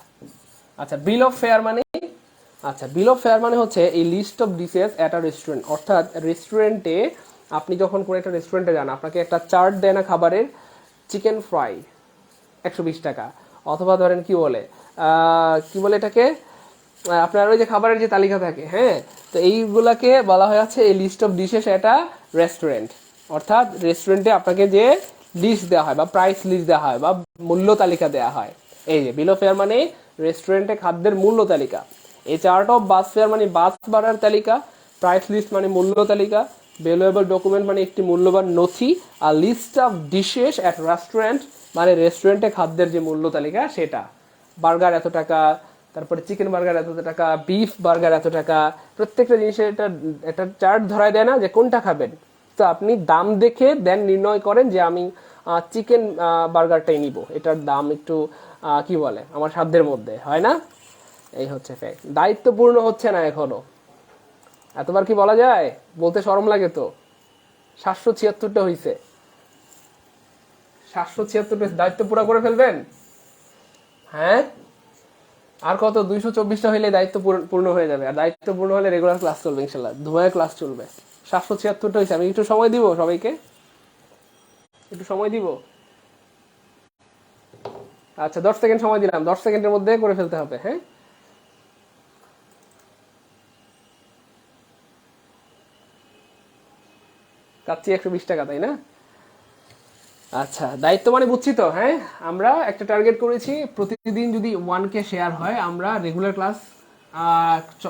আচ্ছা বিল অফ ফেয়ার মানে হচ্ছে এই list of dishes at a restaurant, অর্থাৎ রেস্টুরেন্টে আপনি যখন কোনো একটা রেস্টুরেন্টে যান, আপনাকে একটা চার্ট দেয় না খাবারের, চিকেন ফ্রাই 120 টাকা, অথবা ধরেন কি বলে এটাকে, আপনার ওই যে খাবারের যে তালিকা থাকে, হ্যাঁ তো এইগুলাকে বলা হয়ে আছে এই লিস্ট অফ ডিশেস একটা রেস্টুরেন্ট, অর্থাৎ রেস্টুরেন্টে আপনাকে যে লিস্ট দেওয়া হয় বা প্রাইস লিস্ট দেওয়া হয় বা মূল্য তালিকা দেওয়া হয়, এই যে বিল অফ ফেয়ার মানে রেস্টুরেন্টে খাদ্যের মূল্য তালিকা, এই চার্ট অফ বাস ফেয়ার মানে বাস ভাড়ার তালিকা, প্রাইস লিস্ট মানে মূল্য তালিকা, ভ্যালুয়েবল ডকুমেন্ট মানে একটি মূল্যবান নথি, আর list of dishes at restaurant মানে রেস্টুরেন্টে খাদ্যের যে মূল্য তালিকা সেটা। বার্গার এত টাকা, তারপরে চিকেন বার্গার এত টাকা, বিফ বার্গার এত টাকা, প্রত্যেকটা জিনিসের একটা চার্ট ধরায় দেয় না যে কোনটা খাবেন, তো আপনি দাম দেখে দেন নির্ণয় করেন যে আমি চিকেন বার্গারটাই নিব, এটার দাম একটু কি বলে আমার সাধ্যের মধ্যে, হয় না? এই হচ্ছে ফ্যাক্ট। দায়িত্বপূর্ণ হচ্ছে না এখনো, এতবার কি বলা যায়? বলতে শরম লাগে তো। 776টা হয়েছে, 776টা দায়িত্ব পুরো করে ফেলবেন? হ্যাঁ আর কত, 224টা হইলে দায়িত্ব পূর্ণ হয়ে যাবে, আর দায়িত্ব পূর্ণ হলে রেগুলার ক্লাস চলবে ইনশাল্লাহ, ধুমায় ক্লাস চলবে। 776টা হয়েছে, আমি একটু সময় দিব সবাইকে, একটু সময় দিব। আচ্ছা 10 সেকেন্ড সময় দিলাম, 10 সেকেন্ডের মধ্যে করে ফেলতে হবে। হ্যাঁ কাচ্ছি 120 টাকা, তাই না? আচ্ছা দায়িত্ব মানে বুঝছি তো। হ্যাঁ আমরা একটা টার্গেট করেছি, প্রতিদিন যদি 1K শেয়ার হয় আমরা রেগুলার ক্লাস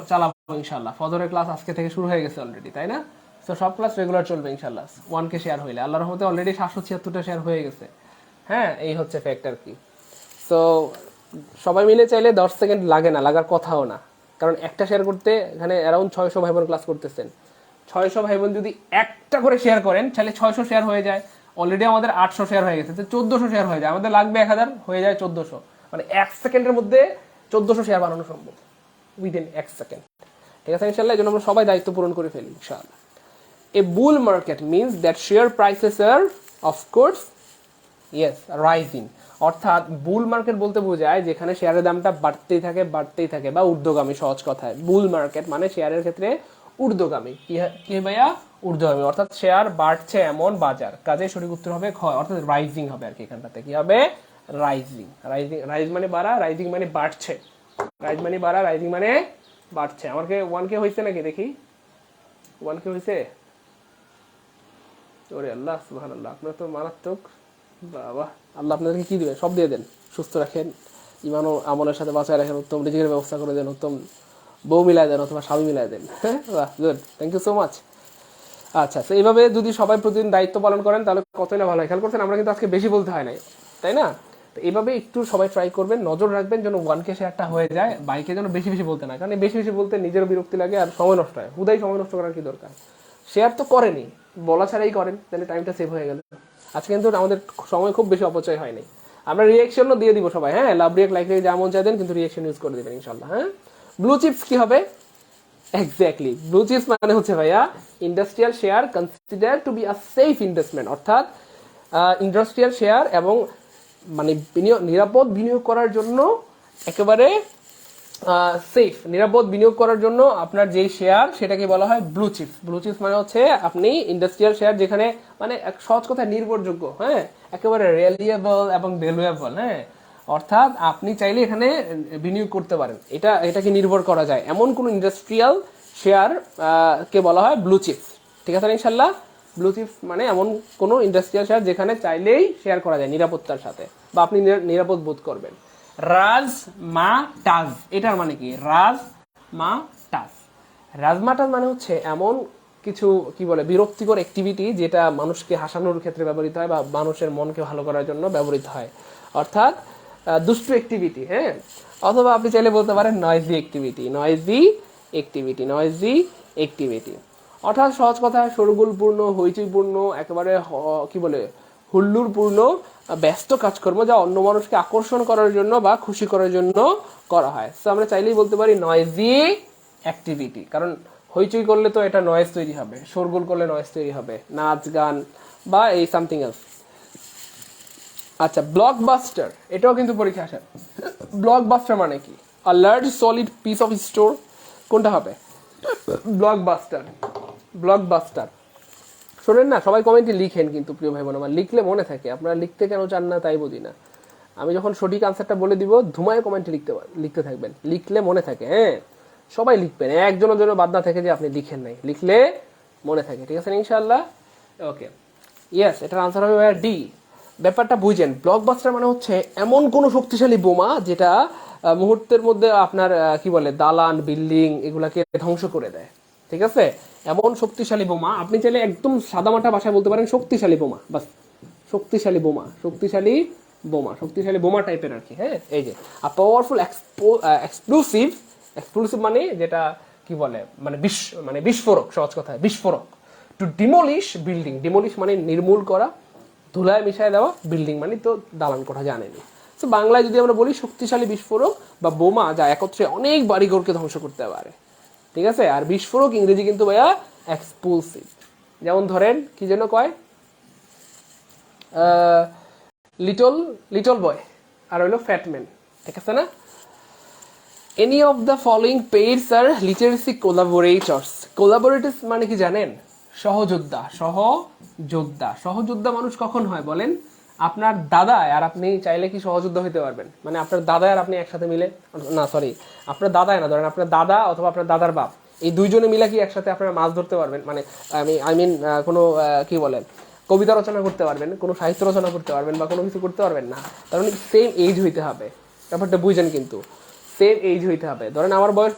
চালাবো ইনশাল্লাহ। ফজরের ক্লাস আজকে থেকে শুরু হয়ে গেছে অলরেডি, তাই না? তো সব ক্লাস রেগুলার চলবে ইনশাল্লাহ 1K শেয়ার হইলে। আল্লাহর রহমতে অলরেডি 776টা শেয়ার হয়ে গেছে। হ্যাঁ এই হচ্ছে ফ্যাক্ট আর কি। তো সবাই মিলে চাইলে 10 সেকেন্ড লাগে না, লাগার কথাও না, কারণ একটা শেয়ার করতে এখানে অ্যারাউন্ড 600 ভাই বোন ক্লাস করতেছেন। 600 ভাই বোন যদি একটা করে শেয়ার করেন তাহলে 600 শেয়ার হয়ে যায়। অলরেডি আমাদের 800 শেয়ার হয়ে গেছে, 1400 শেয়ার হয়ে যায়, আমাদের লাগবে 1000, হয়ে যায় 1400। মানে 1 সেকেন্ডের মধ্যে 1400 শেয়ার বানানো সম্ভব, উইদিন 1 সেকেন্ড। ঠিক আছে ইনশাআল্লাহ, এই জন্য আমরা সবাই দায়িত্ব পূরণ করে ফেলি ইনশাআল্লাহ। A bull market means that share prices are of course yes rising, অর্থাৎ বুল মার্কেট বলতে বোঝায় যেখানে শেয়ারের দামটা বাড়তেই থাকে বা ঊর্ধ্বগামী। সহজ কথায় বুল মার্কেট মানে শেয়ারের ক্ষেত্রে ঊর্ধ্বগামী। কি ভাইয়া? ঊর্ধ্বগামী, অর্থাৎ শেয়ার বাড়ছে এমন বাজার। কাজে সঠিক উত্তর হবে খ, অর্থাৎ রাইজিং হবে আর কি। এখানটাতে কি হবে? রাইজিং। রাইজ মানে বাড়া, রাইজিং মানে বাড়ছে। রাইজ মানে বাড়া, রাইজিং মানে বাড়ছে। আমাকে 1K হয়েছে নাকি দেখি? 1K হয়েছে? ওরে আল্লাহ, সুবহানাল্লাহ, আপনার তো মারাত্মক। বাবা, আল্লাহ আপনাদেরকে কি দিবেন? সব দিয়ে দেন, সুস্থ রাখেন, ইমান ও আমলের সাথে বাঁচায় রাখেন, উত্তম রিজিকের ব্যবস্থা করে দেন, উত্তম বউ মিলাই দেন অথবা স্বামী মিলাই দেন। হ্যাঁ, বাহ, good, thank you so much. আচ্ছা, তো এইভাবে যদি সবাই প্রতিদিন দায়িত্ব পালন করেন তাহলে কতই না ভালো হয়। খেয়াল করছেন, আমরা কিন্তু আজকে বেশি বলতে হয় নাই, তাই না? তো এইভাবে একটু সবাই ট্রাই করবেন, নজর রাখবেন যেন 1K শেয়ারটা হয়ে যায়। বাইকে যেন বেশি বেশি বলতে না, কারণ বেশি বেশি বলতে নিজেরও বিরক্তি লাগে আর সময় নষ্ট হয়। হুদাই সময় নষ্ট করার কি দরকার? শেয়ার তো করেনি, বলা ছাড়াই করেন, তাহলে টাইমটা সেভ হয়ে গেল। আজকে কিন্তু আমাদের সময় খুব বেশি অপচয় হয়নি। আমরা রিয়েকশনও দিয়ে দিব সবাই, হ্যাঁ, লাভ রিয়েক্ট লাইক রিয়েক্ট যেমন চাই দেন, কিন্তু রিয়েকশন ইউজ করে দেবেন ইনশাল্লাহ। হ্যাঁ, ব্লু চিপস কি হবে? এক্স্যাক্টলি, ব্লু চিপস মানে হচ্ছে ভাইয়া industrial share consider to be a safe investment, অর্থাৎ ইন্ডাস্ট্রিয়াল শেয়ার এবং মানে নিরাপদ বিনিয়োগ করার জন্য একেবারে সেফ, নিরাপদ বিনিয়োগ করার জন্য আপনার যে শেয়ার সেটাকে বলা হয় ব্লু চিপস। ব্লু চিপস মানে হচ্ছে আপনি ইন্ডাস্ট্রিয়াল শেয়ার যেখানে মানে সহজ কথায় নির্ভরযোগ্য, হ্যাঁ, একেবারে রিলায়েবল এবং ভ্যালুয়েবল, হ্যাঁ, অর্থাৎ আপনি চাইলে এখানে বিনিয়োগ করতে পারেন, এটাকে নির্ভর করা যায় এমন কোন ইন্ডাস্ট্রিয়াল শেয়ার কে বলা হয় ব্লু চিপস। ঠিক আছে ইনশাল্লাহ? ব্লু চিপস মানে এমন কোন ইন্ডাস্ট্রিয়াল শেয়ার যেখানে চাইলেই শেয়ার করা যায় নিরাপত্তার সাথে, বা আপনি নিরাপদ বোধ করবেন। রাজমাটাজ, এটার মানে কি? রাজমাটাজ, রাজমাটাজ মানে হচ্ছে এমন কিছু কি বলে বিরক্তিকর অ্যাক্টিভিটি যেটা মানুষকে হাসানোর ক্ষেত্রে ব্যবহৃত হয় বা মানুষের মনকে ভালো করার জন্য ব্যবহৃত হয়, অর্থাৎ দুষ্টু অ্যাক্টিভিটি, হ্যাঁ, অথবা আপনি চাইলে বলতে পারেন noisy activity, noisy activity, noisy activity, অর্থাৎ সহজ কথা শোরগোলপূর্ণ, হইচইপূর্ণ, একেবারে কি বলে হুল্লুরপূর্ণ ব্যস্ত কাজকর্ম যা অন্য মানুষকে আকর্ষণ করার জন্য বা খুশি করার জন্য করা হয়। তো আমরা চাইলেই বলতে পারি নয়েজি অ্যাক্টিভিটি, কারণ হইচই করলে তো এটা নয়েজ তৈরি হবে, শোরগোল করলে নয়েজ তৈরি হবে, নাচ গান বা এই সামথিং এলস। আচ্ছা, ব্লকবাস্টার, এটাও কিন্তু পরীক্ষা আসে। ব্লকবাস্টার মানে কি? A large solid piece of store, কোনটা হবে? Blockbuster, blockbuster. শোনেন না, সবাই কমেন্টে লিখেন কিন্তু প্রিয় ভাই বোন আমার, লিখলে মনে থাকে। আপনারা লিখতে কেন চান না তাই বুঝি না। আমি যখন সঠিক আনসারটা বলে দিব ধুমায় কমেন্টে লিখতে থাকবেন, লিখলে মনে থাকে। হ্যাঁ, সবাই লিখবেন, একজনের জন্য বাদ না থাকে যে আপনি লিখেন নাই, লিখলে মনে থাকে। ঠিক আছে ইনশাআল্লাহ? ওকে, ইয়েস, এটার আনসার হবে ডি। ব্যাপারটা বুঝেন, ব্লকবাস্টার মানে হচ্ছে এমন কোন শক্তিশালী বোমা যেটা মুহূর্তের মধ্যে আপনার কি বলে দালান বিল্ডিং এগুলাকে ধ্বংস করে দেয়। ঠিক আছে, এমন শক্তিশালী বোমা, আপনি চাইলে একদম সাদামাটা ভাষায় বলতে পারেন শক্তিশালী বোমা, বাস, শক্তিশালী বোমা, শক্তিশালী বোমা, শক্তিশালী বোমা টাইপের আর কি। হ্যাঁ, এই যে পাওয়ারফুল এক্সপ্লোসিভ, এক্সপ্লোসিভ মানে যেটা কি বলে মানে বিস্ফোরক, সহজ কথায় বিস্ফোরক। টু ডিমোলিশ বিল্ডিং, ডিমোলিশ মানে নির্মূল করা, ধুলায় মিশায় দেওয়া, বিল্ডিং মানে তো দালান কোঠা, জানেনি। তো বাংলায় যদি আমরা বলি শক্তিশালী বিস্ফোরক বা বোমা যা একত্রে অনেক বাড়িঘরকে ধ্বংস করতে পারে। ঠিক আছে, আর বিস্ফোরক ইংরেজি কিন্তু ভাইয়া এক্সপ্লোসিভ। যেমন ধরেন কি যেন কয়, লিটল লিটল বয় আর হইলো ফ্যাটম্যান। ঠিক আছে না? Any of the following pairs are literacy collaborators. Collaborators মানে কি জানেন? সহযোদ্ধা, সহযোদ্ধা। সহযোদ্ধা মানুষ কখন হয় বলেন? আপনার দাদা আর আপনি চাইলে কি সহযোদ্ধা হতে পারবেন? মানে আপনার দাদা আর আপনি একসাথে মিলে, না সরি, আপনার দাদাই না, ধরেন আপনার দাদা অথবা আপনার দাদার বাপ, এই দুইজনে মিলে কি একসাথে আপনারা মাছ ধরতে পারবেন? মানে আই মিন কোনো কি বলেন কবিতা রচনা করতে পারবেন, কোনো সাহিত্য রচনা করতে পারবেন বা কোনো কিছু করতে পারবেন না। তার মানে সেম এজ হইতে হবে, ব্যাপারটা বুঝেন কিন্তু, সেম এজ হইতে হবে। ধরেন আমার বয়স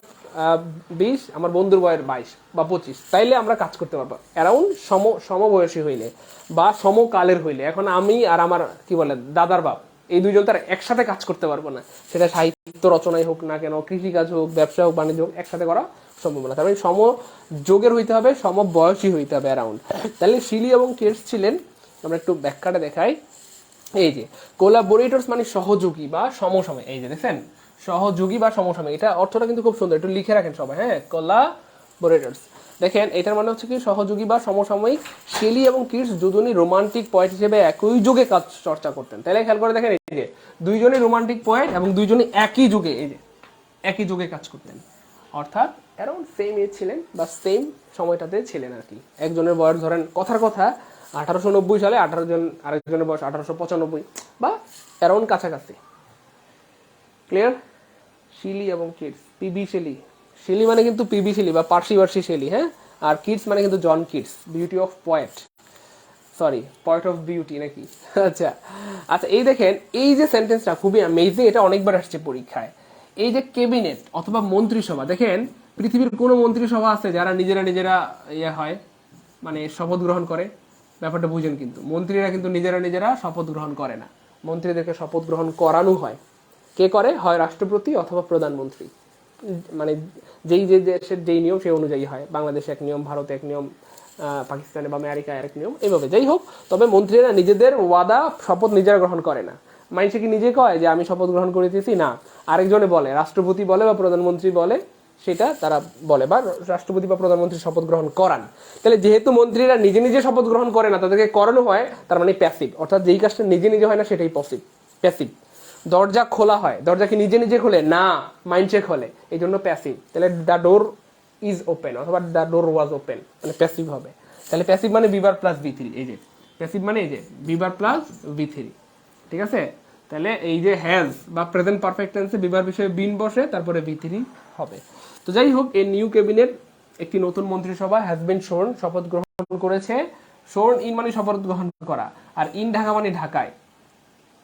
20, আমার বন্ধুর বয়স 22 বা 25, তাইলে আমরা কাজ করতে পারবো অ্যারাউন্ড সমবয়সী হইলে বা সমকালের হইলে। এখন আমি আর আমার কি বলে দাদার বাপ, এই দুইজন তার একসাথে কাজ করতে পারবো না, সেটা সাহিত্য রচনাই হোক না কেন, কৃষিকাজ হোক, ব্যবসা হোক, বাণিজ্য হোক, একসাথে করা সম্ভব না। তার মানে সমযোগের হইতে হবে, সমবয়সী হইতে হবে অ্যারাউন্ড। তাহলে শিলি এবং কেটস ছিলেন, আমরা একটু ব্যাখ্যাটা দেখাই। এই যে কোলাবোরেটরস মানে সহযোগী বা সমসাময়িক, এই যে দেখেন সহযোগী বা সমসাময়িক, এটা অর্থটা কিন্তু খুব সুন্দর, একটু লিখে রাখেন সবাই। হ্যাঁ, কোলাবোরেটরস, দেখেন এটার মানে হচ্ছে কি সহযোগী বা সমসাময়িক। শেলি এবং কিটস দুজনই রোমান্টিক পোয়েট হিসেবে একই যুগে কাজ চর্চা করতেন। তাহলে খেয়াল করে দেখেন, এই যে দুইজনই রোমান্টিক পোয়েট এবং দুইজনই একই যুগে, এই যে একই যুগে কাজ করতেন, অর্থাৎ অ্যারাউন্ড সেম এজ ছিলেন বা সেম সময়টাতে ছিলেন আর কি। একজনের বয়স ধরেন কথার কথা 1890 সালে, আরেকজনের বয়স 1895 বা অ্যারাউন্ড কাছাকাছি। ক্লিয়ার? শিলি এবং কিটস, পিবি শেলি, শিলি মানে কিন্তু পিবি শেলি বা পার্সি শেলি। হ্যাঁ, আর কিডস মানে কিন্তু John Keats, beauty of poet, sorry point of beauty নাকি। আচ্ছা আচ্ছা, এই দেখেন এই যে সেন্টেন্সটা খুবই অ্যামেজিং, এটা অনেকবার আসছে পরীক্ষায়। এই যে ক্যাবিনেট অথবা মন্ত্রিসভা, দেখেন পৃথিবীর কোনো মন্ত্রিসভা আছে যারা নিজেরা নিজেরা ইয়ে হয় মানে শপথ গ্রহণ করে? ব্যাপারটা বুঝেন, কিন্তু মন্ত্রীরা কিন্তু নিজেরা নিজেরা শপথ গ্রহণ করে না, মন্ত্রীদেরকে শপথ গ্রহণ করানো হয়। কে করে? হয় রাষ্ট্রপতি অথবা প্রধানমন্ত্রী, মানে যেই যে দেশের যেই নিয়ম সেই অনুযায়ী হয়। বাংলাদেশে এক নিয়ম, ভারতে এক নিয়ম, পাকিস্তানে বা আমেরিকায় এক নিয়ম, এইভাবে যাই হোক। তবে মন্ত্রীরা নিজেদের ওয়াদা শপথ নিজেরা গ্রহণ করে না। মানুষে কি নিজে কয় যে আমি শপথ গ্রহণ করিতেছি? না, আরেকজনে বলে, রাষ্ট্রপতি বলে বা প্রধানমন্ত্রী বলে, সেটা তারা বলে, বা রাষ্ট্রপতি বা প্রধানমন্ত্রী শপথ গ্রহণ করান। তাহলে যেহেতু মন্ত্রীরা নিজে নিজে শপথ গ্রহণ করে না, তাদেরকে করানো হয়, তার মানে প্যাসিভ, অর্থাৎ যেই কাজটা নিজে নিজে হয় না সেটাই প্যাসিভ। দরজা খোলা হয়, দরজা কি নিজে নিজে খোলে? না, মাইন্ডসে খোলে, এই জন্য প্যাসিভ। তাহলে দ্য ডোর ইজ ওপেন অথবা দ্য ডোর ওয়াজ ওপেন, মানে প্যাসিভ হবে। তাহলে প্যাসিভ মানে বিভার প্লাস V3, এই যে প্যাসিভ মানে এই যে বিভার প্লাস V3, ঠিক আছে? তাহলে এই যে হ্যাজ বা প্রেজেন্ট পারফেক্ট টেন্সে বিভার বিষয়ে বিন বসে, তারপরে V3 হবে। তো যাই হোক, এই নিউ ক্যাবিনেট, একটি নতুন মন্ত্রিসভা হ্যাজ বিন শোন, শপথ গ্রহণ করেছে। শোন ইন মানে শপথ গ্রহণ করা, আর ইন ঢাকা মানে ঢাকায়।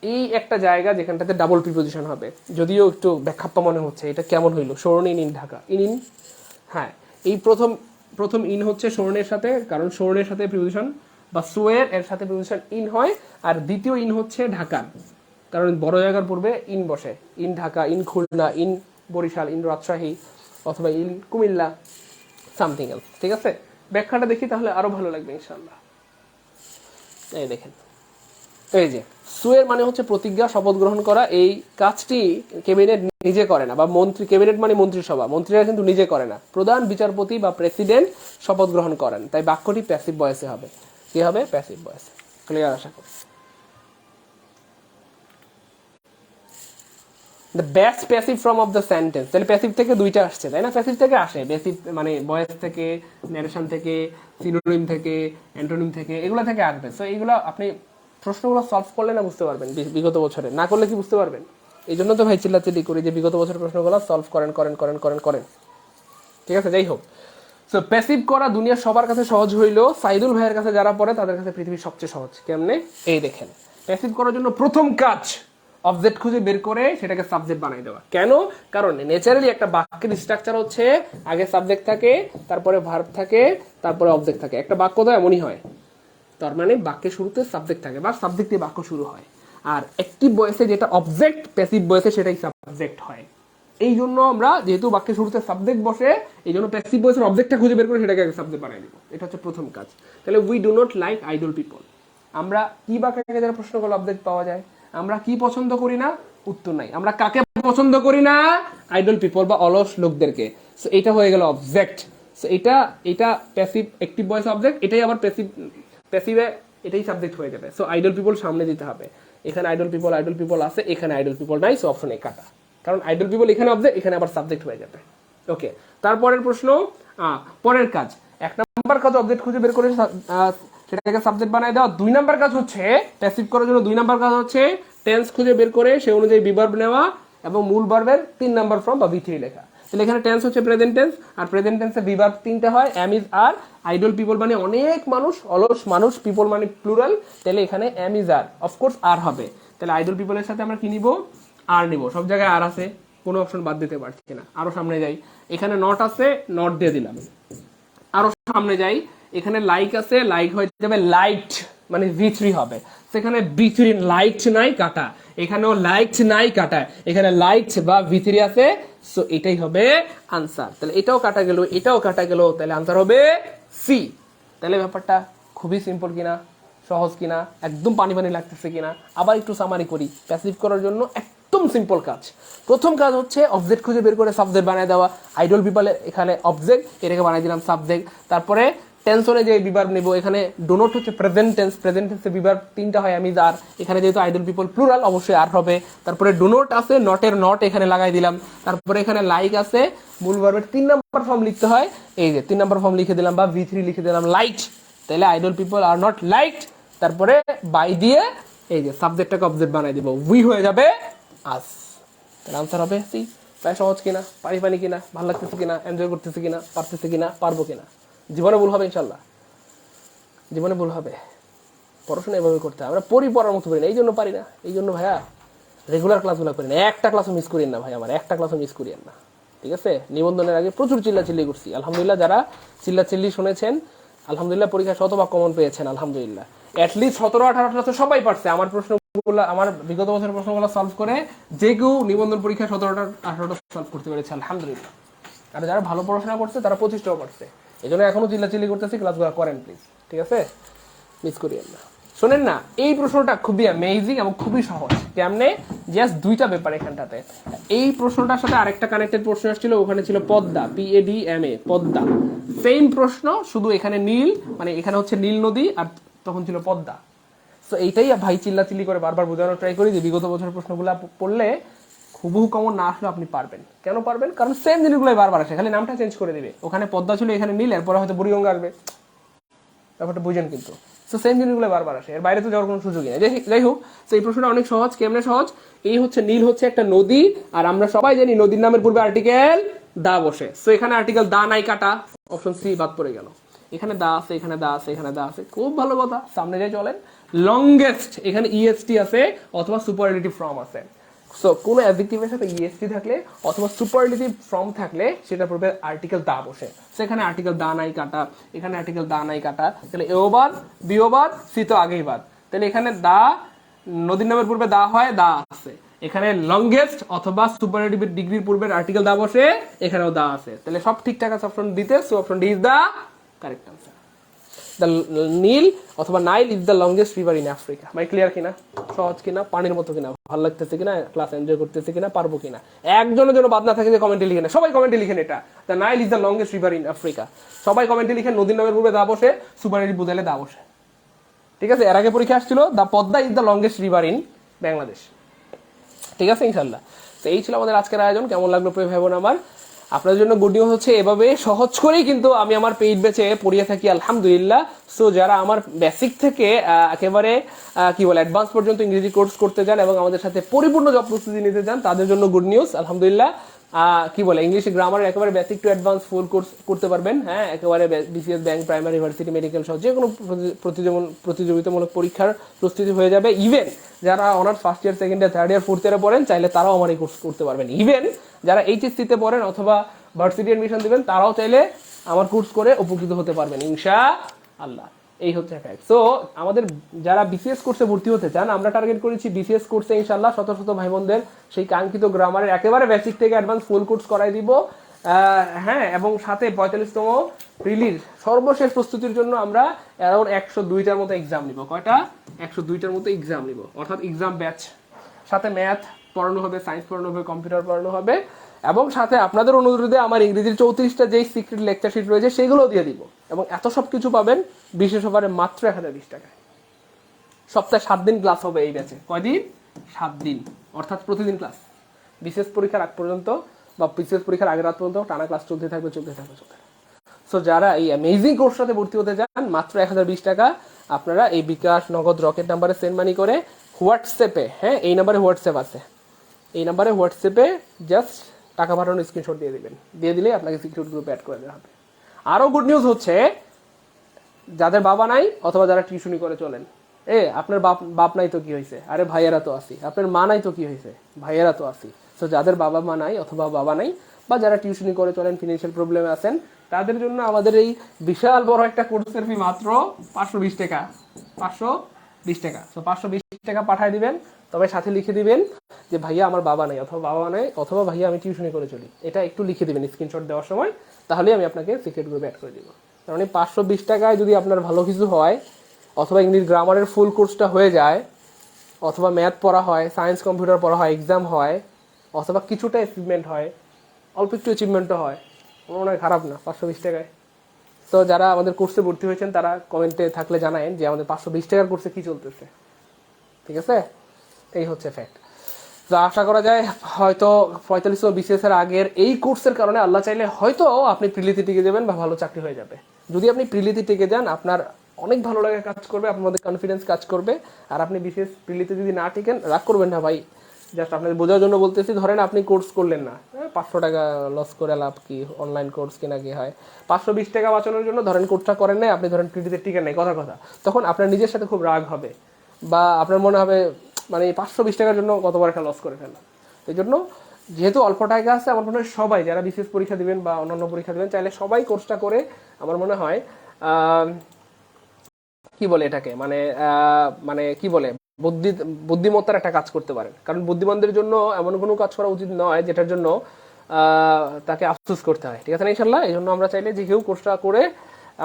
এই একটা জায়গা যেখানটাতে ডাবল প্রিপোজিশন হবে, যদিও একটু ব্যাখ্যাপ্পা মনে হচ্ছে, এটা কেমন হইলো? শোন ইন ঢাকা, ইন, হ্যাঁ এই প্রথম ইন হচ্ছে শোনের সাথে, কারণ শোনের সাথে প্রিপোজিশন বা সোয়ের এর সাথে প্রিপোজিশন ইন হয়। আর দ্বিতীয় ইন হচ্ছে ঢাকা, কারণ বড় জায়গার পূর্বে ইন বসে। In Dhaka, in Khulna, in Barishal, in Rajshahi, অথবা ইন কুমিল্লা, সামথিং এলস। ঠিক আছে, ব্যাখ্যাটা দেখি তাহলে আরো ভালো লাগবে ইনশাআল্লাহ। এই দেখেন, এই যে সুয়ের মানে হচ্ছে প্রতিজ্ঞা, শপথ গ্রহণ করা। এই কাজটি ক্যাবিনেট নিজে করে না, বা মন্ত্রী, ক্যাবিনেট মানে মন্ত্রিসভা, মন্ত্রীরা কিন্তু নিজে করে না, প্রধান বিচারপতি বা প্রেসিডেন্ট শপথ গ্রহণ করেন। তাই বাক্যটি প্যাসিভ ভয়েসে হবে। কি হবে? প্যাসিভ ভয়েসে। ক্লিয়ার আশা করি। The best passive form of the sentence, তাহলে প্যাসিভ থেকে দুইটা আসছে, তাই না? প্যাসিভ থেকে আসে, প্যাসিভ মানে ভয়েস থেকে, ন্যারেশন থেকে, সিনোনিম থেকে, অ্যান্টোনিম থেকে, এগুলো থেকে আসবে। সো এইগুলো আপনি প্রশ্নগুলো সলভ করলে না বুঝতে পারবেন, বিগত বছরে না করলে কি বুঝতে পারবেন? এই জন্য তো ভাই চিল্লাচিল্লি করি যে বিগত বছরের প্রশ্নগুলো সলভ করেন। ঠিক আছে, যাই হোক। সো প্যাসিভ করা দুনিয়ার সবার কাছে সহজ হইলো, সাইদুল ভাইয়ের কাছে যারা পড়ে তাদের কাছে পৃথিবীর সবচেয়ে সহজ। কেমনে? এই দেখেন, প্যাসিভ করার জন্য প্রথম কাজ অবজেক্ট খুঁজে বের করে সেটাকে সাবজেক্ট বানাই দেওয়া। কেন? কারণ নেচারালি একটা বাক্যের স্ট্রাকচার হচ্ছে আগে সাবজেক্ট থাকে, তারপরে ভার্ব থাকে, তারপরে অবজেক্ট থাকে। একটা বাক্য তো এমনই হয়, তার মানে বাক্যের শুরুতে সাবজেক্ট থাকে বা সাবজেক্ট দিয়ে বাক্য শুরু হয়। আর অ্যাক্টিভ ভয়েসে যেটা অবজেক্ট, প্যাসিভ ভয়েসে সেটাই সাবজেক্ট হয়। এই জন্য আমরা যেহেতু বাক্যের শুরুতে সাবজেক্ট বসে, এই জন্য প্যাসিভ ভয়েসের অবজেক্টটা খুঁজে বের করে সেটাকে আগে সাবজেক্ট বানাই দিব। এটা হচ্ছে প্রথম কাজ। তাহলে we do not like idol people, আমরা কি বাক্যে যারা প্রশ্ন করলে অবজেক্ট পাওয়া যায়? আমরা কি পছন্দ করি না? উত্তর নাই। আমরা কাকে পছন্দ করি না? আইডল পিপল বা অলস লোকদেরকে। সো এটা হয়ে গেল অবজেক্ট। সো এটা প্যাসিভ, অ্যাক্টিভ ভয়েস অবজেক্ট, এটাই আবার প্যাসিভে এটাই সাবজেক্ট হয়ে যাবে। সো আইডল পিপল সামনে দিতে হবে। এখানে আইডল পিপল আছে, এখানে আইডল পিপল নাই, সো অপশন এ কাটা। কারণ আইডল পিপল এখানে অবজেক্ট, এখানে আবার সাবজেক্ট হয়ে যাবে। ওকে, তারপরের প্রশ্ন, পরের কাজ। এক নাম্বার কাজ অবজেক্ট খুঁজে বের করে সেটাকে সাবজেক্ট বানায় দেওয়া। দুই নাম্বার কাজ হচ্ছে প্যাসিভ করার জন্য, দুই নাম্বার কাজ হচ্ছে টেন্স খুঁজে বের করে সে অনুযায়ী বিভার্ব নেওয়া এবং মূল ভার্বের 3 নাম্বার ফর্ম বা V3 লেখা। তাহলে এখানে টেন্স হচ্ছে প্রেজেন্ট টেন্স, আর প্রেজেন্ট টেন্সে বিভার্ব 3টা হয়, am is are. Idle people মানে অনেক মানুষ, অলস মানুষ, পিপল মানে প্লুরাল, তাহলে এখানে এম ইজ আর, অফকোর্স আর হবে। তাহলে আইডল পিপলের সাথে আমরা কি নিব? আর নিব। সব জায়গায় আর আছে, কোনো অপশন বাদ দিতে পারছি না। আরো সামনে যাই, এখানে নট আছে, নট দিয়ে দিলাম। আরো সামনে যাই, এখানে লাইক আছে, লাইক হয়ে যাবে লাইট, মানে V3 হবে। সেখানে V3 লাইট নাই, কাটা। এখানেও লাইট নাই, কাটা। এখানে লাইট বা V3 আছে, সো এটাই হবে আনসার। তাহলে এটাও কাটা গেল, এটাও কাটা গেল, তাহলে আনসার হবে সি। তাহলে ব্যাপারটা খুবই সিম্পল কিনা, সহজ কিনা, একদম পানি পানি লাগতেছে কিনা? আবার একটু সামারি করি। প্যাসিভ করার জন্য একদম সিম্পল কাজ। প্রথম কাজ হচ্ছে অবজেক্ট খুঁজে বের করে সাবজেক্ট বানায় দেওয়া। আইডল পিপলে এখানে অবজেক্ট, এটাকে বানাই দিলাম সাবজেক্ট। তারপরে টেন্সনে যে বিভার্ব নেব, এখানে ডোনট হচ্ছে প্রেজেন্ট টেন্স, প্রেজেন্ট টেন্সে বিভার্ব 3টা হয়, আমি আর। এখানে যেহেতু আইডল পিপল প্লুরাল, অবশ্যই আর হবে। তারপরে ডোনট আছে, নটের নট এখানে লাগাই দিলাম। তারপরে এখানে লাইক আছে, মূল ভার্বের 3 নাম্বার ফর্ম লিখতে হয়, এই যে 3 নাম্বার ফর্ম লিখে দিলাম, বা V3 লিখে দিলাম, লাইট। তাহলে idol people are not liked, তারপরে বাই দিয়ে এই যে সাবজেক্টটাকে অবজেক্ট বানাই দিব, উই হয়ে যাবে আস। তাহলে আনসার হবে সি। প্রায় সহজ কিনা, পানি পানি কিনা, ভালো লাগতেছে কিনা, এনজয় করতেছে কিনা, পারতেছে কিনা, পারবো কিনা? জীবনে ভুল হবে ইনশাল্লাহ, জীবনে ভুল হবে। পড়াশোনা এভাবে করতে হয়। আমরা পড়ার মতো পারি না, এই জন্য পারি না। এই জন্য ভাইয়া রেগুলার ক্লাসগুলো করি না, একটা ক্লাসও মিস করিয়েন না ভাই, আমার একটা ক্লাসও মিস করিয়েন না, ঠিক আছে? নিবন্ধনের আগে প্রচুর চিল্লাচিল্লি করছি, আলহামদুলিল্লাহ। যারা চিল্লাচিল্লি শুনেছেন আলহামদুলিল্লাহ, পরীক্ষায় শতভাগ কমন পেয়েছেন আলহামদুলিল্লাহ। অ্যাটলিস্ট 17-18টা তো সবাই পারছে আমার প্রশ্নগুলো, আমার বিগত বছরের প্রশ্নগুলো সলভ করে যে কেউ নিবন্ধন পরীক্ষায় 17-18টা সলভ করতে পেরেছে আলহামদুলিল্লাহ। আর যারা ভালো পড়াশোনা করছে তারা 25টাও পারছে। এই জন্য এখনো চিল্লাচিল্লি করতেছি, ক্লাসগুলো করেন প্লিজ, ঠিক আছে? মিস করিয়েন না। শোনেন না, এই প্রশ্নটা খুবই অ্যামেজিং এবং খুবই সহজ। কেমনে? জাস্ট দুইটা ব্যাপার এখানটাতে। এই প্রশ্নটার সাথে আরেকটা কানেক্টেড প্রশ্ন আসছিল, ওখানে ছিল পদ্মা, PADMA, পদ্মা। সেম প্রশ্ন, শুধু এখানে নীল, মানে এখানে হচ্ছে নীল নদী, আর তখন ছিল পদ্মা। তো এইটাই ভাই চিল্লাচিল্লি করে বারবার বোঝানোর ট্রাই করি যে বিগত বছরের প্রশ্নগুলো পড়লে হুবহু কমন না আসলে আপনি পারবেন। কেন পারবেন? কারণ সেম জিনিসগুলোই বারবার আসে, খালি নামটা চেঞ্জ করে দিবে। ওখানে পদ্মা ছিল, এখানে নীল, এরপরে হয়তো বুড়িগঙ্গা আসবে, ব্যাপারটা বুঝেন কিন্তু। তো সেম জিনিসগুলো বারবার আসে, এর বাইরে তো যাওয়ার কোনো সুযোগই নেই। যাই হোক, তো এই প্রশ্নটা অনেক সহজ। কেমনে সহজ? এই হচ্ছে নীল হচ্ছে একটা নদী, আর আমরা সবাই জানি নদীর নামের পূর্বে আর্টিকেল দা বসে। তো এখানে আর্টিকেল দা নাই, কাটা, অপশন সি বাদ পড়ে গেল। এখানে দা আছে, এখানে দা আছে, এখানে দা আছে, খুব ভালো কথা। সামনে যাই চলেন। লংগেস্ট, এখানে ইএসটি আছে অথবা সুপারলেটিভ ফর্ম আছে। সো কোনো অ্যাডজেক্টিভের সাথে ইএসটি থাকলে অথবা সুপারলেটিভ ফর্ম থাকলে সেটা পূর্বে আর্টিকেল দা বসে। সেখানে আর্টিকেল দা নাই, কাটা, এখানে আর্টিকেল দা নাই, কাটা, তাহলে এও বাদ, বিও বাদ, সি তো আগেই বাদ। তাহলে এখানে দা, নদীর নামের পূর্বে দা হয়, দা আছে। এখানে লংগেস্ট অথবা সুপারলেটিভ ডিগ্রির পূর্বের আর্টিকেল দা বসে, এখানেও দা আছে। তাহলে সব ঠিকঠাক আছে অপশন দিতে। So option D is the correct answer. The Nile অথবা Nile is the longest river in Africa. ভাই ক্লিয়ার কিনা? সহজ কিনা? পানির মতো কিনা? ভালো লাগতেছে কিনা? ক্লাস এনজয় করতেছে কিনা? পারবো কিনা? একজনের জন্য বাদ না থাকে যে কমেন্টে লিখেন, সবাই কমেন্টে লিখেন এটা, the Nile is the longest river in Africa. সবাই কমেন্টে লিখেন নদীর নামের পূর্বে দা বসে, সুপারলেটিভ বুঝাইলে দা বসে, ঠিক আছে? এর আগে পরীক্ষা আসছিল the Padma is the longest river in Bangladesh, ঠিক আছে ইনশাল্লাহ। তো এই ছিল আমাদের আজকের আয়োজন। কেমন লাগলো প্রিয় ভাই বোন আমার? আপনাদের জন্য গুড নিউজ হচ্ছে এভাবে সহজ করেই কিন্তু আমি আমার পেইড ব্যাচে পড়িয়ে থাকি আলহামদুলিল্লাহ। সো যারা আমার বেসিক থেকে একেবারে কি বলে অ্যাডভান্স পর্যন্ত ইংরেজি কোর্স করতে চান এবং আমাদের সাথে পরিপূর্ণ জব প্রস্তুতি নিতে চান, তাদের জন্য গুড নিউজ আলহামদুলিল্লাহ। কি বলে ইংলিশ গ্রামারের একেবারে basic to advance full course করতে পারবেন। হ্যাঁ, একেবারে BCS, bank, primary, varsity, medical সহ যে কোনো প্রতিযোগিতামূলক পরীক্ষার প্রস্তুতি হয়ে যাবে। ইভেন যারা honours first year, second year, third year, fourth ইয়ারে পড়েন, চাইলে তারাও আমার এই কোর্স করতে পারবেন। ইভেন যারা এইচএসসিতে পড়েন অথবা ভার্সিটি এডমিশন দিবেন, তারাও চাইলে আমার কোর্স করে উপকৃত হতে পারবেন ইনশাআল্লাহ। এই হচ্ছে ফ্যাক্ট। সো আমাদের যারা বিসিএস কোর্সে ভর্তি হতে চান, আমরা টার্গেট করেছি বিসিএস কোর্সে ইনশাআল্লাহ শত শত ভাই বোনদের সেই কাঙ্ক্ষিত গ্রামারের একেবারে বেসিক থেকে অ্যাডভান্স ফুল কোর্স করাই দিব। হ্যাঁ, এবং সাথে 45তম প্রিলির সর্বশেষ প্রস্তুতির জন্য আমরা অ্যারাউন্ড 102টার মতো এক্সাম নিব। কয়টা? 102টার মতো এক্সাম নিব, অর্থাৎ এক্সাম ব্যাচ। সাথে ম্যাথ পড়ানো হবে, সায়েন্স পড়ানো হবে, কম্পিউটার পড়ানো হবে, এবং সাথে আপনাদের অনুরোধে আমার ইংরেজির 34টা যেই সিক্রেট লেকচার শিট রয়েছে সেগুলোও দিয়ে দিব। এবং এত সব কিছু পাবেন বিশেষ অফারে মাত্র 1020 টাকায়। সপ্তাহে 7 দিন ক্লাস হবে এই ব্যাচে। কয়দিন? 7 দিন, অর্থাৎ প্রতিদিন ক্লাস। বিশেষ পরীক্ষার আগ পর্যন্ত বা বিশেষ পরীক্ষার আগের রাত পর্যন্ত টানা ক্লাস চলতে থাকবে। সো যারা এই অ্যামেজিং কোর্সটাতে ভর্তি হতে চান, মাত্র 1020 টাকা। আপনারা এই বিকাশ, নগদ, রকেট নাম্বারে সেন্ড মানি করে হোয়াটসঅ্যাপে, হ্যাঁ এই নাম্বারে হোয়াটসঅ্যাপ আছে, এই নাম্বারে হোয়াটসঅ্যাপে জাস্ট টাকা পাঠানোর স্ক্রিনশট দিয়ে দিবেন। দিয়ে দিলে আপনাকে সিকিউরিটি গ্রুপে অ্যাড করে দেওয়া হবে। আরও গুড নিউজ হচ্ছে, যাদের বাবা নাই অথবা যারা টিউশনি করে চলেন, আপনার বাপ নাই তো কি হয়েছে, আরে ভাইয়েরা তো আসি। আপনার মা নাই তো কি হয়েছে, ভাইয়েরা তো আসি। সো যাদের বাবা মা নাই অথবা বাবা নাই, বা যারা টিউশনি করে চলেন, ফিনান্সিয়াল প্রবলেমে আছেন, তাদের জন্য আমাদের এই বিশাল বড় একটা কোর্সের ফি মাত্র 520 টাকা। 520 টাকা। সো 520 টাকা পাঠিয়ে দিবেন, তবে সাথে লিখে দিবেন যে ভাইয়া আমার বাবা নাই অথবা বাবা নাই অথবা ভাইয়া আমি টিউশনি করে চলি। এটা একটু লিখে দিবেন স্ক্রিনশট দেওয়ার সময়, তাহলে আমি আপনাকে সিক্রেট গ্রুপে অ্যাড করে দিব। কারণ এই 520 টাকায় যদি আপনার ভালো কিছু হয়, অথবা ইংলিশ গ্রামারের ফুল কোর্সটা হয়ে যায়, অথবা ম্যাথ পড়া হয়, সায়েন্স কম্পিউটার পড়া হয়, এক্সাম হয়, অথবা কিছুটা অ্যাচিভমেন্ট হয়, অল্প একটু অ্যাচিভমেন্টও হয়, আমার মনে হয় খারাপ না 520 টাকায়। তো যারা আমাদের কোর্সে ভর্তি হয়েছেন তারা কমেন্টে থাকলে জানায়েন যে আমাদের 520 টাকার কোর্সে কী চলতেছে, ঠিক আছে? এই হচ্ছে ফ্যাক্ট। তো আশা করা যায় হয়তো 45 বিসিএস এর আগের এই কোর্সের কারণে আল্লাহ চাইলে হয়তো আপনি প্রিলিতে টিকে যাবেন বা ভালো চাকরি হয়ে যাবে। যদি আপনি প্রিলিতে টিকে যান, আপনার অনেক ভালো লাগে কাজ করবে, আপনার মধ্যে কনফিডেন্স কাজ করবে। আর আপনি বিসিএস প্রিলিতে যদি না টিকেন, রাগ করবেন না ভাই, জাস্ট আপনাদের বোঝার জন্য বলতেছি। ধরেন আপনি কোর্স করলেন না, 500 টাকা লস করে লাভ কি, অনলাইন কোর্স কিনা কি হয়। 520 টাকা বাঁচানোর জন্য ধরেন কোর্সটা করেন নাই আপনি, ধরেন টিটিতে টিকেন নাই, কথা তখন আপনার নিজের সাথে খুব রাগ হবে, বা আপনার মনে হবে মানে 520 টাকার জন্য কতবার একটা লস করে ফেললাম। এই জন্য যেহেতু অল্প টাকা আছে, আমার মনে হয় সবাই যারা বিসিএস পরীক্ষা দিবেন বা অন্যান্য পরীক্ষা দিবেন চাইলে সবাই কোর্সটা করে আমার মনে হয় কি বলে এটাকে মানে মানে কি বলে বুদ্ধিমত্তার একটা কাজ করতে পারেন। কারণ বুদ্ধিমানদের জন্য এমন কোনো কাজ করা উচিত নয় যেটার জন্য তাকে আফসোস করতে হয়, ঠিক আছে না ইনশাল্লাহ। এই জন্য আমরা চাইলে যে কেউ কোর্সটা করে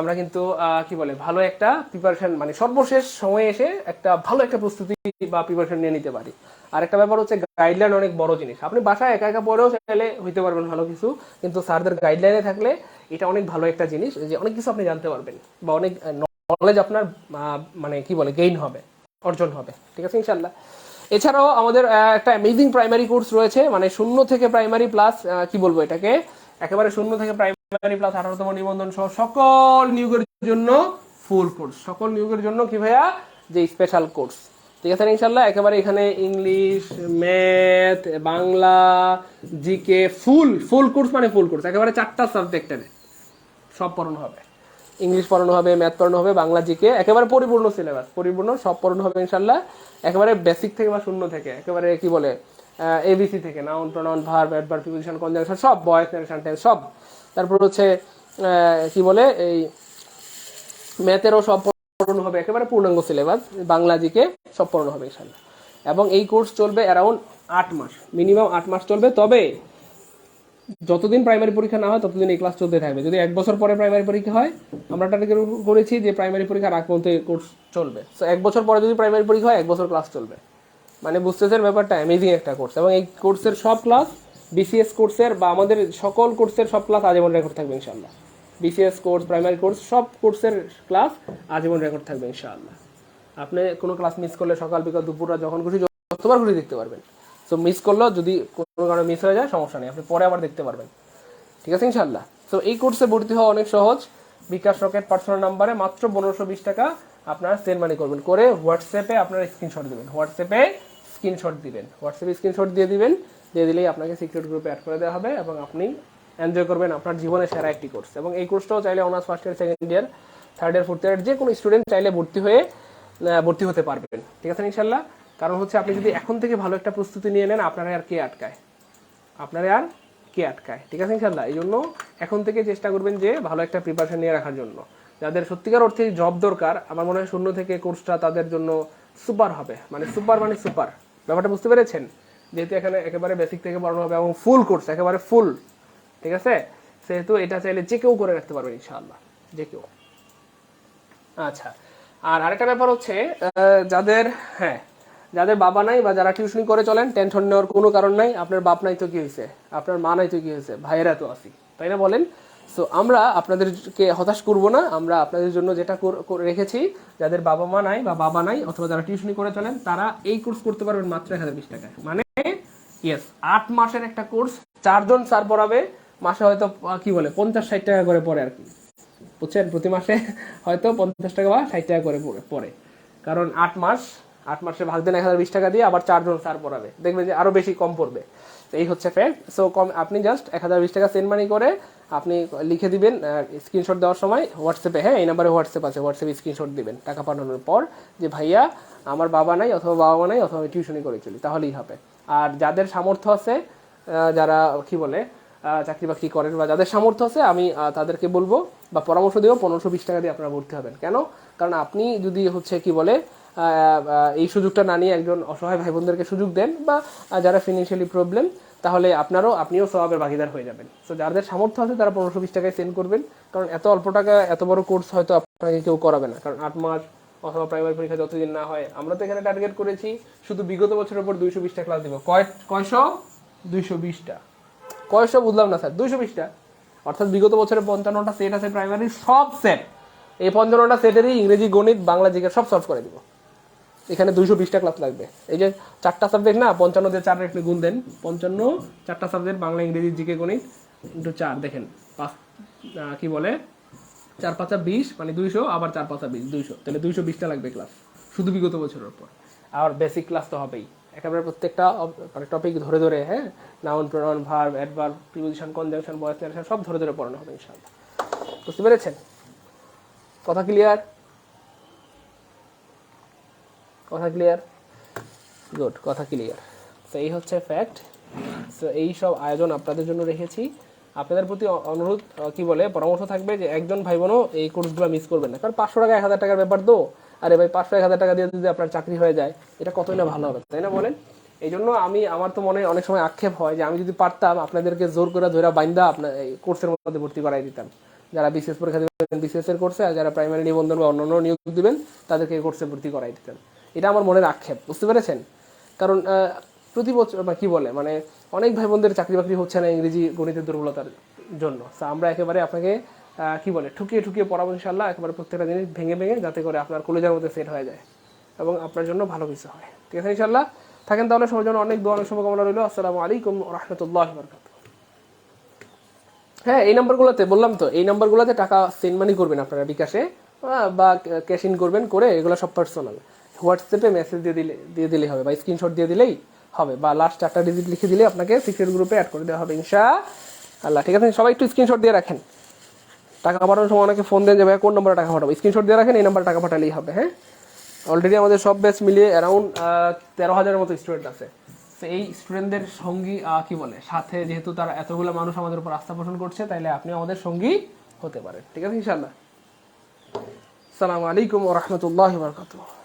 আমরা কিন্তু কি বলে ভালো একটা প্রিপারেশন, মানে সর্বশেষ সময়ে এসে একটা ভালো একটা প্রস্তুতি বা প্রিপারেশন নিয়ে নিতে পারি। আর একটা ব্যাপার হচ্ছে গাইডলাইন অনেক বড় জিনিস। আপনি বাসায় একা একা পড়েও চাইলে হইতে পারবেন ভালো কিছু, কিন্তু স্যারদের গাইডলাইনে থাকলে এটা অনেক ভালো একটা জিনিস, যে অনেক কিছু আপনি জানতে পারবেন বা অনেক নলেজ আপনার মানে কি বলে গেইন হবে, অর্জন হবে, ঠিক আছে ইনশাল্লাহ। এছাড়াও আমাদের একটা অ্যামেজিং প্রাইমারি কোর্স রয়েছে, মানে 0 থেকে প্রাইমারি প্লাস কি বলবো এটাকে, একেবারে 0 থেকে প্রাইমারি প্লাস 18তম নিবন্ধন সহ সকল নিয়োগের জন্য ফুল কোর্স, সকল নিয়োগের জন্য কি ভাইয়া যে স্পেশাল কোর্স, ঠিক আছে ইনশাল্লাহ। একেবারে এখানে English, math, Bangla, GK full course, মানে ফুল কোর্স একেবারে 4টা সাবজেক্টের সব পড়ানো হবে। ইংলিশ পড়ানো হবে, ম্যাথ পড়ানো হবে, বাংলা জিকে, একেবারে পরিপূর্ণ সিলেবাস, পরিপূর্ণ সব পড়ানো হবে ইনশাল্লাহ। একেবারে বেসিক থেকে বা 0 থেকে, একেবারে কি বলে এবিসি থেকে, noun, pronoun, verb, adverb, preposition, conjunction সব, ভয়েস, নারেশন, টেন্স সব। তারপর হচ্ছে কি বলে এই ম্যাথেরও সব পড়ানো হবে, একেবারে পূর্ণাঙ্গ সিলেবাস, বাংলা জিকে সব পড়ানো হবে ইনশাল্লাহ। এবং এই কোর্স চলবে অ্যারাউন্ড 8 মাস, মিনিমাম 8 মাস চলবে। তবে যতদিন প্রাইমারি পরীক্ষা না হয় ততদিন এই ক্লাস চলতে থাকবে। যদি 1 বছর পরে প্রাইমারি পরীক্ষা হয়, আমরা টার্গেট করেছি যে প্রাইমারি পরীক্ষার আগ পর্যন্ত এই কোর্স চলবে। সো 1 বছর পরে যদি প্রাইমারি পরীক্ষা হয় 1 বছর ক্লাস চলবে, মানে বুঝতেছেন ব্যাপারটা, অ্যামেজিং একটা কোর্স। এবং এই কোর্সের সব ক্লাস বিসিএস কোর্সের বা আমাদের সকল কোর্সের সব ক্লাস আজীবন রেকর্ড থাকবে ইনশাআল্লাহ। বিসিএস কোর্স, প্রাইমারি কোর্স, সব কোর্সের ক্লাস আজীবন রেকর্ড থাকবে ইনশাআল্লাহ। আপনি কোনো ক্লাস মিস করলে সকাল বিকাল দুপুররা যখন খুশি যতবার খুশি দেখতে পারবেন। সো মিস করলেও যদি কোনো কারণে মিস হয়ে যায় সমস্যা নেই, আপনি পরে আবার দেখতে পারবেন, ঠিক আছে ইনশাআল্লাহ। সো এই কোর্সে ভর্তি হওয়া অনেক সহজ। বিকাশ রকেট পার্সোনাল নাম্বারে মাত্র 1520 টাকা আপনারা সেন্ড মানি করবেন, করে হোয়াটসঅ্যাপে আপনারা স্ক্রিনশট দিবেন, হোয়াটসঅ্যাপে স্ক্রিনশট দিয়ে দিবেন, দিয়ে দিলেই আপনাকে সিক্রেট গ্রুপে অ্যাড করে দেওয়া হবে এবং আপনি এনজয় করবেন আপনার জীবনের সেরা একটি কোর্স। এবং এই কোর্সটাও চাইলে honours first year, second year, third year, fourth year যে কোনো স্টুডেন্ট চাইলে ভর্তি হতে পারবেন, ঠিক আছে ইনশাআল্লাহ। কারণ হচ্ছে আপনি যদি এখন থেকে ভালো একটা প্রস্তুতি নিয়ে নেন, আপনারা আর কে আটকায়, ঠিক আছে ইনশাআল্লাহ। এই জন্য এখন থেকে চেষ্টা করবেন যে ভালো একটা প্রিপারেশন নিয়ে রাখার জন্য। যাদের সত্যিকার অর্থে জব দরকার, আমার মনে হয় 0 থেকে কোর্সটা তাদের জন্য সুপার হবে, মানে সুপার ব্যাপারটা বুঝতে পেরেছেন। যেহেতু এখানে একেবারে বেসিক থেকে পড়ানো হবে এবং ফুল কোর্স, একেবারে ফুল, ঠিক আছে। সেহেতু এটা চাইলে যে কেউ করে রাখতে পারবে ইনশাআল্লাহ, যে কেউ। আচ্ছা, আর আরেকটা ব্যাপার হচ্ছে যাদের বাবা নাই বা যারা টিউশনি করে চলেন, টেনশন নেওয়ার কোনো কারণ নাই। আপনার বাপ নাই তো কি হয়েছে, আপনার মা নাই তো কি হয়েছে, ভাইয়েরা তো আছি, তাই না বলেন। সো আমরা আপনাদেরকে হতাশ করব না, আমরা আপনাদের জন্য যেটা রেখেছি, যাদের বাবা মা নাই বা বাবা নাই অথবা যারা টিউশনি করে চলেন, তারা এই কোর্স করতে পারবেন মাত্র 1020 টাকায়। মানে 8 মাসের একটা কোর্স, 4 জন স্যার পড়াবে, মাসে হয়তো কি বলে 50-60 টাকা করে পড়ে আর কি, বুঝছেন। প্রতি মাসে হয়তো 50 টাকা বা 60 টাকা করে পড়ে, কারণ 8 মাসে ভাগ দেন 1020 টাকা দিয়ে, আবার 4 জন স্যার পড়াবে, দেখবেন যে আরো বেশি কম পড়বে। এই হচ্ছে ফ্যাক্ট। সো আপনি জাস্ট 1020 টাকা সেন্ড মানি করে আপনি লিখে দিবেন স্ক্রিনশট দেওয়ার সময় হোয়াটসঅ্যাপে, হ্যাঁ এই নাম্বারে হোয়াটসঅ্যাপ আছে, হোয়াটসঅ্যাপে স্ক্রিনশট দিবেন টাকা পাঠানোর পর, যে ভাইয়া আমার বাবা নাই অথবা বাবা মা নাই অথবা আমি টিউশনি করে চলি, তাহলেই হবে। আর যাদের সামর্থ্য আছে, যারা কি বলে চাকরি বাকরি করেন বা যাদের সামর্থ্য আছে, আমি তাদেরকে বলবো বা পরামর্শ দেবো 1520 টাকা দিয়ে আপনারা ভর্তি হবেন। কেন? কারণ আপনি যদি হচ্ছে কি বলে এই সুযোগটা না নিয়ে একজন অসহায় ভাই বোনদেরকে সুযোগ দেন বা যারা ফিনান্সিয়ালি প্রবলেম, তাহলে আপনিও সওয়াবের ভাগিদার হয়ে যাবেন। তো যাদের সামর্থ্য আছে তারা 1520 টাকায় সেন্ড করবেন, কারণ এত অল্প টাকা এত বড় কোর্স হয়তো আপনাকে কেউ করাবে না। কারণ 8 মাস অথবা প্রাইমারি পরীক্ষা যতদিন না হয়, আমরা তো এখানে টার্গেট করেছি শুধু বিগত বছরের উপর 220টা ক্লাস দিব। কয়শো? 220টা। কয়শো বুঝলাম না স্যার, 220টা, অর্থাৎ বিগত বছরের 55টা সেট আছে প্রাইমারি, সব সেট, এই 55টা সেটেরই ইংরেজি, গণিত, বাংলা, জিকে সব সলভ করে দিব। এখানে 220টা ক্লাস লাগবে। এই যে 4টা সাবজেক্ট না, 55 দিয়ে 4 একটু গুণ দেন, 55, 4টা সাবজেক্ট, বাংলা, ইংরেজি, জিকে, গণিত ইন্টু 4, দেখেন 5 কি বলে 4 5 20, মানে 200, আবার 4 5 20, 200, তাহলে 220টা লাগবে ক্লাস শুধু বিগত বছরের উপর। আর বেসিক ক্লাস তো হবেই। একেবারে প্রত্যেকটা মানে টপিক ধরে ধরে, হ্যাঁ, noun, pronoun, verb, adverb, preposition, conjunction, voice narration সব ধরে ধরে পড়ানো হবে ইনশাআল্লাহ। বুঝতে পেরেছেন? কথা ক্লিয়ার? কথা ক্লিয়ার? গুড, কথা ক্লিয়ার। তো এই হচ্ছে ফ্যাক্ট। তো এই সব আয়োজন আপনাদের জন্য রেখেছি। আপনাদের প্রতি অনুরোধ, কি বলে, পরামর্শ থাকবে যে একজন ভাই বোনও এই কোর্সগুলো মিস করবেন না। কারণ 500 টাকা 1000 টাকার ব্যাপার তো। আরে ভাই, 500-1000 টাকা দিয়ে যদি আপনার চাকরি হয়ে যায়, এটা কতই না ভালো হবে, তাই না বলেন? এই জন্য আমার তো মনে অনেক সময় আক্ষেপ হয় যে আমি যদি পারতাম আপনাদেরকে জোর করে ধরে বাইন্দা আপনার এই কোর্সের মধ্যে ভর্তি করাই দিতাম। যারা বিসিএস পরীক্ষা দেবেন বিসিএস এর কোর্সে, আর যারা প্রাইমারি নিবন্ধন বা অন্যান্য নিয়োগ দিবেন তাদেরকে এই কোর্সে ভর্তি করাই দিতাম। এটা আমার মনের আক্ষেপ, বুঝতে পেরেছেন? কারণ প্রতি বছর বা কি বলে মানে অনেক ভাই বোনদের চাকরি বাকরি হচ্ছে না ইংরেজি গণিতের দুর্বলতার জন্য। তো আমরা একেবারে আপনাকে কি বলে ঠুকিয়ে ঠুকিয়ে পড়াবো ইনশাল্লাহ, একেবারে প্রত্যেকটা জিনিস ভেঙে ভেঙে, যাতে করে আপনার কলেজের মধ্যে সেট হয়ে যায় এবং আপনার জন্য ভালো কিছু হয়। ঠিক আছে ইনশাল্লাহ? থাকেন তাহলে, সবার জন্য অনেক দোয়া, অনেক শুভকামনা রইল। আসসালামু আলাইকুম রহমতুল্লাহ বরকাত। হ্যাঁ, এই নাম্বারগুলোতে বললাম তো, এই নাম্বারগুলোতে টাকা সেন্ড মানি করবেন আপনারা বিকাশে বা ক্যাশ ইন করবেন, করে এগুলো সব পার্সোনাল। হোয়াটসঅ্যাপে মেসেজ দিয়ে দিলেই হবে, বা স্ক্রিনশট দিয়ে দিলেই হবে, বা লাস্ট 4টা ডিজিট লিখে দিলে আপনাকে সিক্রেট গ্রুপে অ্যাড করে দেওয়া হবে ইনশাআল্লাহ। ঠিক আছে, সবাই একটু স্ক্রিনশট দিয়ে রাখেন। টাকা পাঠানোর সময় অনেকে ফোন দেন যে ভাই কোন নম্বরে টাকা পাঠাবো, স্ক্রিনশট দিয়ে রাখেন, এই নাম্বারে টাকা পাঠালেই হবে। হ্যাঁ, অলরেডি আমাদের সব ব্যাচ মিলিয়ে অ্যারাউন্ড 13,000-এর মতো স্টুডেন্ট আছে। তো এই স্টুডেন্টদের সঙ্গী কি বলে সাথে, যেহেতু তারা এতগুলো মানুষ আমাদের উপর আস্থা পোষণ করছে, তাইলে আপনি আমাদের সঙ্গী হতে পারেন। ঠিক আছে ইনশাআল্লাহ। আসসালামু আলাইকুম ওয়া রাহমাতুল্লাহি ওয়া বারাকাতুহু।